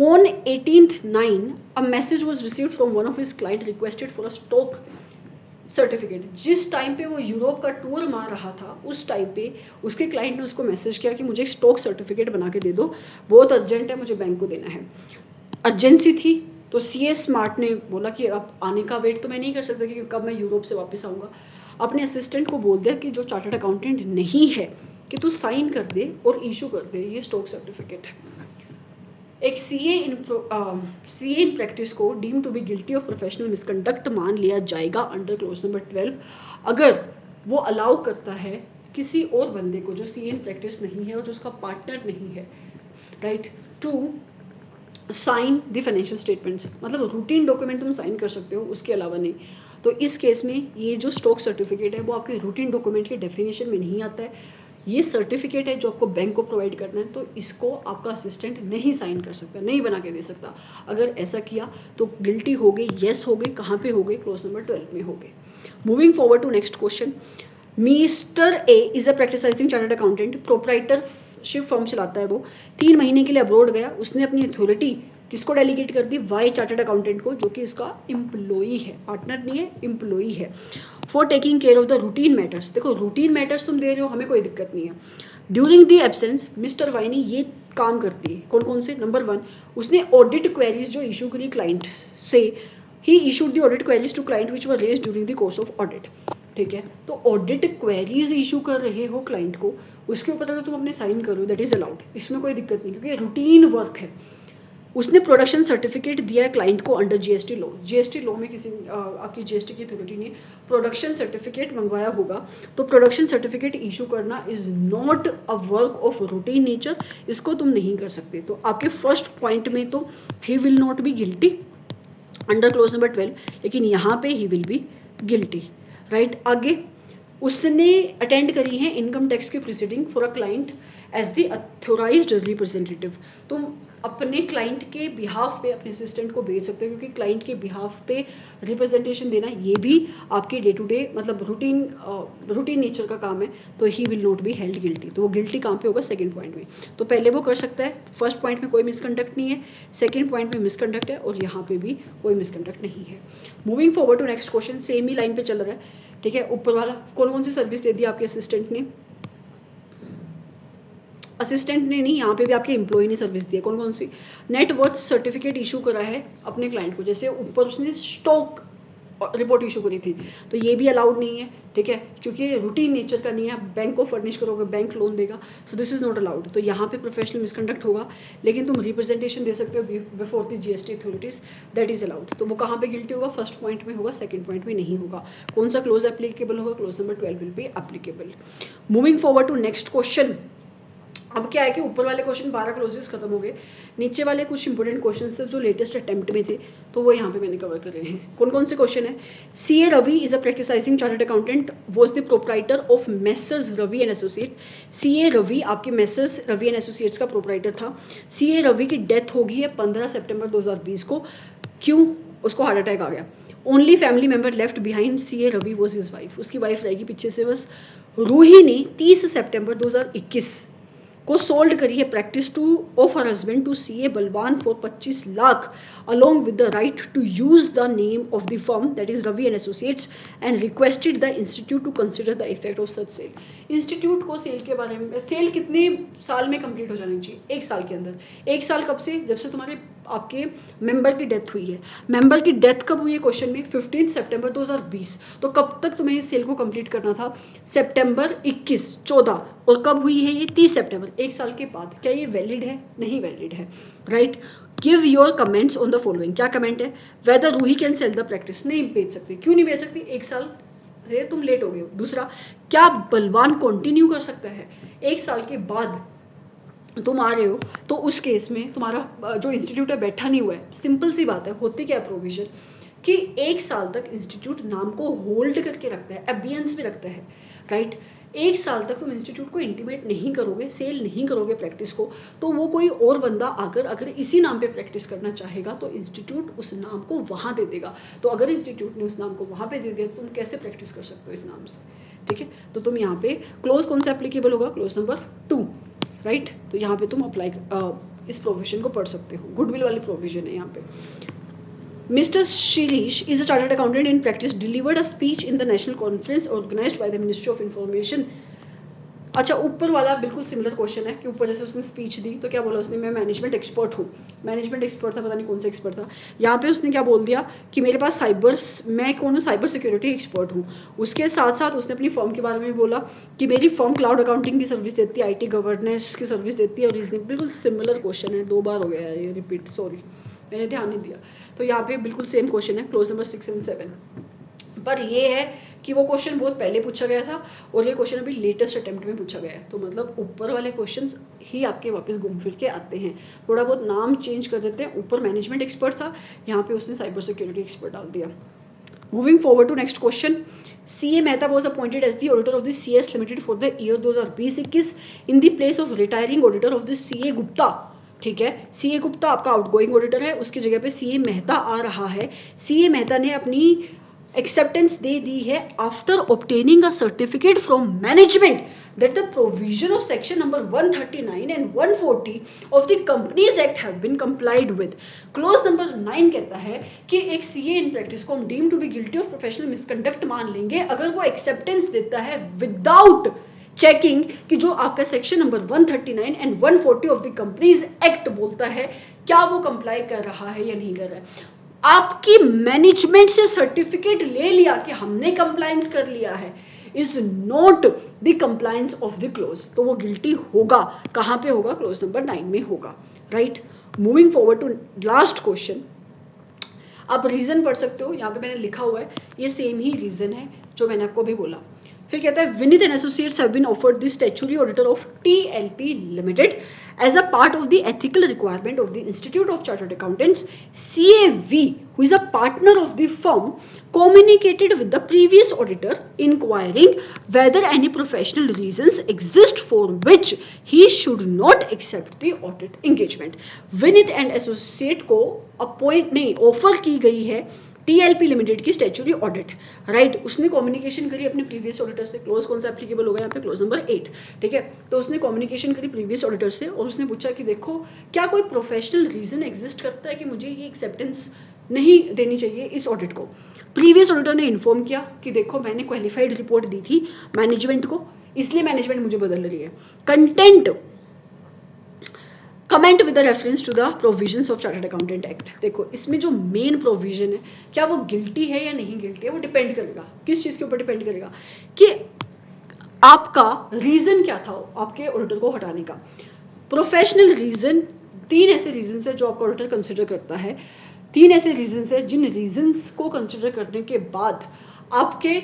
On 18/9 a message was received from one of his client requested for a stock certificate. जिस टाइम पे वो यूरोप का टूर मार रहा था, उस टाइम पे उसके क्लाइंट ने उसको मैसेज किया कि मुझे एक स्टॉक सर्टिफिकेट बना के दे दो, बहुत अर्जेंट है, मुझे बैंक को देना है। अर्जेंसी थी, तो CA स्मार्ट ने बोला कि अब आने का वेट तो मैं नहीं कर सकता कि कब मैं यूरोप से वापस आऊँगा। अपने असिस्टेंट को बोल दिया कि जो चार्टर्ड अकाउंटेंट नहीं है कि तू साइन कर दे और इशू कर दे ये स्टॉक सर्टिफिकेट। एक CA इन प्रैक्टिस को deem to be guilty of professional misconduct मान लिया जाएगा अंडर क्लोज नंबर 12, अगर वो अलाउ करता है किसी और बंदे को जो CA इन प्रैक्टिस नहीं है और जो उसका पार्टनर नहीं है, right, to sign the financial statements. मतलब रूटीन डॉक्यूमेंट तुम साइन कर सकते हो, उसके अलावा नहीं। तो इस केस में ये जो स्टॉक सर्टिफिकेट है वो आपके रूटीन डॉक्यूमेंट के डेफिनेशन में नहीं आता है। ये सर्टिफिकेट है जो आपको बैंक को प्रोवाइड करना है, तो इसको आपका असिस्टेंट नहीं साइन कर सकता, नहीं बना के दे सकता। अगर ऐसा किया तो गिल्टी हो गई, येस हो गई। कहाँ पे हो गई? क्लोज नंबर 12 में हो गई। Moving forward to next question, mister A is a practising chartered accountant, proprietorship firm चलाता है वो। 3 महीने के लिए अब्रॉड गया, उसने अपनी अथॉरिटी किसको डेलीगेट कर दी? वाई चार्टर्ड अकाउंटेंट को, जो कि इसका एम्प्लॉई है, पार्टनर नहीं है, एम्प्लॉई है। For taking care of the routine matters. देखो रूटीन मैटर्स तुम दे रहे हो, हमें कोई दिक्कत नहीं है। During the absence mister Y ने ये काम करती है। कौन कौन से? नंबर 1, उसने ऑडिट क्वेरीज जो इशू करी क्लाइंट से, he issued the audit queries to client which were raise during the course of audit, ठीक है। तो ऑडिट क्वेरीज इशू कर रहे हो क्लाइंट को, उसके ऊपर अगर तुम अपने साइन करो दैट इज अलाउड, इसमें कोई दिक्कत नहीं, क्योंकि रूटीन वर्क है। उसने प्रोडक्शन सर्टिफिकेट दिया है क्लाइंट को under GST law. GST law में किसी आपकी GST की अथॉरिटी ने प्रोडक्शन सर्टिफिकेट मंगवाया होगा, तो प्रोडक्शन सर्टिफिकेट इशू करना is not a work of routine nature, इसको तुम नहीं कर सकते। तो आपके फर्स्ट पॉइंट में तो he will not be guilty under clause number 12, लेकिन यहाँ पे he will be guilty, right. आगे उसने अटेंड करी है इनकम टैक्स की proceeding for a client as the authorised representative. तो अपने क्लाइंट के बिहाफ पे अपने असिस्टेंट को भेज सकते हो, क्योंकि क्लाइंट के बिहाफ पे रिप्रेजेंटेशन देना ये भी आपके डे टू डे मतलब रूटीन नेचर का काम है, तो he will not be held guilty. तो वो गिल्टी कहाँ पे होगा? सेकंड पॉइंट में। तो पहले वो कर सकता है, फर्स्ट पॉइंट में कोई मिसकंडक्ट नहीं है, सेकंड पॉइंट में मिसकंडक्ट है, और यहाँ पे भी कोई मिसकंडक्ट नहीं है। Moving forward to next question, same ही लाइन पे चल रहा है, ठीक है। ऊपर वाला कौन कौन सी सर्विस दे दी आपके असिस्टेंट ने? असिस्टेंट ने नहीं, यहाँ पे भी आपके एम्प्लॉय ने सर्विस दी है। कौन कौन सी? नेटवर्थ सर्टिफिकेट इशू करा है अपने क्लाइंट को, जैसे ऊपर उसने स्टॉक रिपोर्ट इशू करी थी, तो ये भी अलाउड नहीं है, ठीक है, क्योंकि रूटीन नेचर का नहीं है। बैंक को फर्निश करोगे, बैंक लोन देगा, सो दिस इज नॉट अलाउड। तो यहाँ पे प्रोफेशनल मिसकंडक्ट होगा, लेकिन तुम रिप्रेजेंटेशन दे सकते हो before the GST authorities, that is allowed. तो वो कहाँ पे गिल्टी होगा? फर्स्ट पॉइंट में होगा, सेकंड पॉइंट में नहीं होगा। कौन सा क्लोज एप्लीकेबल होगा? Clause number 12 will be applicable. Moving forward to next question. अब क्या है कि ऊपर वाले क्वेश्चन 12 क्लोजेस खत्म हो गए, नीचे वाले कुछ इंपॉर्टेंट क्वेश्चन थे जो लेटेस्ट अटेम्प्ट में थे, तो वो यहाँ पे मैंने कवर कर रहे हैं। कौन कौन से क्वेश्चन है? CA Ravi is a practising chartered accountant, was the proprietor of messrs Ravi and associate. CA Ravi आपके मेसर्स रवि एंड एसोसिएट्स का प्रोप्राइटर था। सीए रवि की डेथ हो गई है 15 सितंबर 2020 को। क्यों? उसको हार्ट अटैक आ गया। Only family member left behind CA Ravi was his wife. उसकी वाइफ रहेगी पीछे से बस। रूही ने 30 सितंबर 2021 को सोल्ड करी है practice to of her husband to CA Balwan for 25 lakh along with the right to use the name of the firm, that is Ravi and Associates, and requested the institute to consider the effect of such sale. Institute को cell के बारे में, cell कितने साल में complete हो जानी चाहिए? 1 साल के अंदर। 1 साल कब से? जब से तुम्हारे आपके मेंबर की डेथ हुई है। मेंबर की डेथ कब हुई है क्वेश्चन में? 15 सितंबर 2020। तो कब तक तुम्हें इस सेल को कंप्लीट करना था? सितंबर 21, 14। और कब हुई है ये? 30 सितंबर, 1 साल के बाद। क्या ये वैलिड है? नहीं वैलिड है, right. Give your comments on the following. क्या कमेंट है? Whether Ruhi can sell the practice. नहीं बेच सकती। क्यों नहीं बेच सकती? 1 साल से तुम लेट हो गए हो। दूसरा, क्या बलवान कंटिन्यू कर सकता है? 1 साल के बाद तुम आ रहे हो, तो उस केस में तुम्हारा जो इंस्टीट्यूट है बैठा नहीं हुआ है। सिंपल सी बात है, होती क्या प्रोविजन कि 1 साल तक इंस्टीट्यूट नाम को होल्ड करके रखता है, एबियंस में रखता है, राइट। 1 साल तक तुम इंस्टीट्यूट को इंटीमेट नहीं करोगे, सेल नहीं करोगे प्रैक्टिस को, तो वो कोई और बंदा आकर अगर इसी नाम पे प्रैक्टिस करना चाहेगा तो इंस्टीट्यूट उस नाम को वहाँ दे देगा। तो अगर इंस्टीट्यूट ने उस नाम को वहाँ पे दे दिया, तुम कैसे प्रैक्टिस कर सकते हो इस नाम से? ठीक है, तो तुम यहाँ पे क्लोज कौन सा एप्लीकेबल होगा? Clause number 2, right. तो यहाँ पे तुम अप्लाई इस प्रोविजन को पढ़ सकते हो। गुडविल वाली प्रोविजन है यहाँ पे। Mr. Shirish is a chartered accountant in practice, delivered a speech in the national conference organized by the Ministry of Information. अच्छा, ऊपर वाला बिल्कुल सिमिलर क्वेश्चन है कि ऊपर जैसे उसने स्पीच दी तो क्या बोला उसने? मैं मैनेजमेंट एक्सपर्ट हूँ। मैनेजमेंट एक्सपर्ट था, पता नहीं कौन सा एक्सपर्ट था। यहाँ पे उसने क्या बोल दिया कि मेरे पास मैं कौन हूँ? साइबर सिक्योरिटी एक्सपर्ट हूँ। उसके साथ साथ उसने अपनी फर्म के बारे में बोला कि मेरी फर्म क्लाउड अकाउंटिंग की सर्विस देती है, IT गवर्नेंस की सर्विस देती है। और रीजनिंग बिल्कुल सिमिलर क्वेश्चन है, 2 बार हो गया है ये रिपीट, सॉरी मैंने ध्यान नहीं दिया। तो यहाँ पे बिल्कुल सेम क्वेश्चन है, क्लोज नंबर 6 और 7। पर ये है कि वो क्वेश्चन बहुत पहले पूछा गया था और ये क्वेश्चन अभी लेटेस्ट अटेम्प्ट में पूछा गया है। तो मतलब ऊपर वाले क्वेश्चंस ही आपके वापस घूम फिर के आते हैं, थोड़ा बहुत नाम चेंज कर देते हैं। ऊपर मैनेजमेंट एक्सपर्ट था, यहाँ पे उसने साइबर सिक्योरिटी एक्सपर्ट डाल दिया। Moving forward to next question. CA Mehta was appointed as the auditor of the CS Limited for the year 2020-21 in the place of retiring auditor of the CA Gupta। ठीक है, CA Gupta आपका outgoing auditor है, उसकी जगह पे CA Mehta आ रहा है। CA Mehta ने अपनी एक्सेप्टेंस दे दी है after obtaining a certificate from management that the provision of section number 139 and 140 of the Companies Act have been complied with. Clause number 9 कहता है कि एक CA in practice को हम deemed to be guilty of professional misconduct मान लेंगे अगर वो एक्सेप्टेंस देता है विदाउट चेकिंग कि जो आपका section number 139 and 140 of the companies act बोलता है क्या वो कंप्लाई कर रहा है या नहीं कर रहा है। आपकी मैनेजमेंट से सर्टिफिकेट ले लिया कि हमने कंप्लायंस कर लिया है is not the compliance of the close, तो वो गिल्टी होगा। कहां पे होगा? क्लोज नंबर 9 में होगा, right. Moving forward to last question. आप रीजन पढ़ सकते हो, यहाँ पे मैंने लिखा हुआ है, ये सेम ही रीजन है जो मैंने आपको अभी बोला। फिर कहता है Vineet and associates have been offered the statutory auditor of TLP limited as a part of the ethical requirement of the Institute of Chartered Accountants. CAV, who is a partner of the firm, communicated with the previous auditor inquiring whether any professional reasons exist for which he should not accept the audit engagement. Vinith and Associate को appoint नहीं offer की गई है TLP limited की statutory audit, right. उसने communication करी अपने previous auditor से. क्लोज कौन सा एप्लीकेबल होगा यहाँ पे? Close number 8. ठीक है, तो उसने कम्युनिकेशन करी प्रीवियस ऑडिटर से और उसने पूछा कि देखो क्या कोई प्रोफेशनल रीजन एग्जिस्ट करता है कि मुझे ये एक्सेप्टेंस नहीं देनी चाहिए इस ऑडिट को. प्रीवियस ऑडिटर ने इन्फॉर्म किया कि देखो मैंने क्वालिफाइड रिपोर्ट दी थी मैनेजमेंट को, इसलिए मैनेजमेंट मुझे बदल रही है. Content comment with reference to the provisions of chartered accountant act. देखो इसमें जो मेन प्रोविजन है, क्या वो गिल्टी है या नहीं गिल्टी है, वो डिपेंड करेगा किस चीज़ के ऊपर डिपेंड करेगा कि आपका रीज़न क्या था आपके ऑडिटर को हटाने का. प्रोफेशनल रीज़न, 3 ऐसे रीजंस है जो आपका ऑडिटर कंसिडर करता है. 3 ऐसे रीजंस है जिन रीजंस को कंसिडर करने के बाद आपके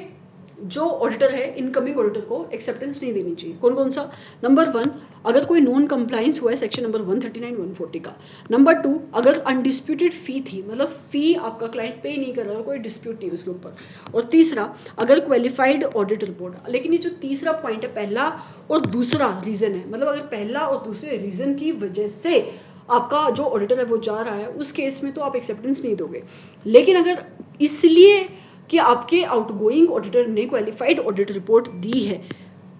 जो ऑडिटर है इनकमिंग ऑडिटर को एक्सेप्टेंस नहीं देनी चाहिए. कौन कौन सा? नंबर 1, अगर कोई नॉन कंप्लाइंस हुआ है सेक्शन नंबर 139 140 का. नंबर 2, अगर अनडिस्प्यूटेड फी थी, मतलब फी आपका क्लाइंट पे नहीं कर रहा, कोई डिस्प्यूट नहीं उसके ऊपर. और तीसरा, अगर क्वालिफाइड ऑडिट रिपोर्ट. लेकिन ये जो तीसरा पॉइंट है, पहला और दूसरा रीज़न है, मतलब अगर पहला और दूसरे रीज़न की वजह से आपका जो ऑडिटर है वो जा रहा है, उस केस में तो आप एक्सेप्टेंस नहीं दोगे. लेकिन अगर इसलिए कि आपके आउटगोइंग ऑडिटर ने क्वालिफाइड ऑडिट रिपोर्ट दी है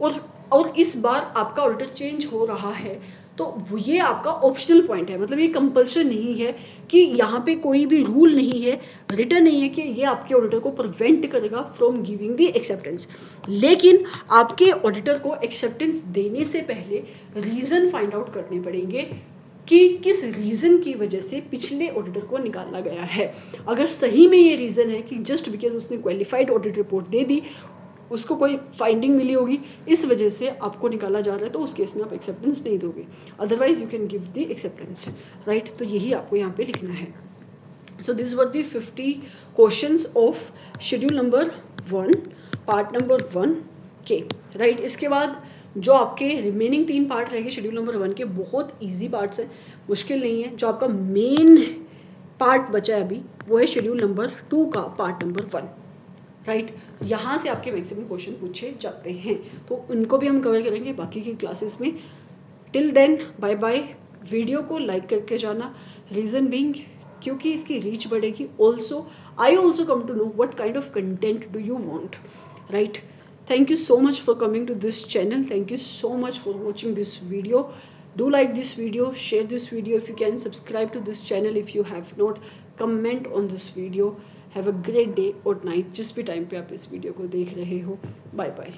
और इस बार आपका ऑडिटर चेंज हो रहा है, तो ये आपका ऑप्शनल पॉइंट है. मतलब ये कंपल्शन नहीं है कि यहाँ पे कोई भी रूल नहीं है, रिटर्न नहीं है कि ये आपके ऑडिटर को प्रिवेंट करेगा फ्रॉम गिविंग द एक्सेप्टेंस. लेकिन आपके ऑडिटर को एक्सेप्टेंस देने से पहले रीज़न फाइंड आउट करने पड़ेंगे कि किस रीज़न की वजह से पिछले ऑडिटर को निकाला गया है. अगर सही में ये रीज़न है कि जस्ट बिकॉज उसने क्वालिफाइड ऑडिट रिपोर्ट दे दी, उसको कोई फाइंडिंग मिली होगी, इस वजह से आपको निकाला जा रहा है, तो उस केस में आप एक्सेप्टेंस नहीं दोगे. Otherwise you can give the acceptance, right. तो यही आपको यहाँ पे लिखना है. So this were the 50 questions of schedule number 1 part number 1 के, राइट. इसके बाद जो आपके रिमेनिंग 3 पार्ट रहेंगे शेड्यूल नंबर 1 के, बहुत इजी पार्ट्स हैं, मुश्किल नहीं है. जो आपका मेन पार्ट बचा है अभी, वो है शेड्यूल नंबर 2 का पार्ट नंबर 1, राइट. यहाँ से आपके मैक्सिमम क्वेश्चन पूछे जाते हैं, तो उनको भी हम कवर करेंगे बाकी की क्लासेस में. Till then bye bye. Video को लाइक करके जाना, रीज़न बीइंग क्योंकि इसकी रीच बढ़ेगी. Also I also come to know what kind of content do you want, right. Thank you so much for coming to this channel. Thank you so much for watching this video. Do like this video, share this video if you can, subscribe to this channel if you have not, comment on this video. Have a great day or night जिस भी time पे आप इस video को देख रहे हो. Bye bye.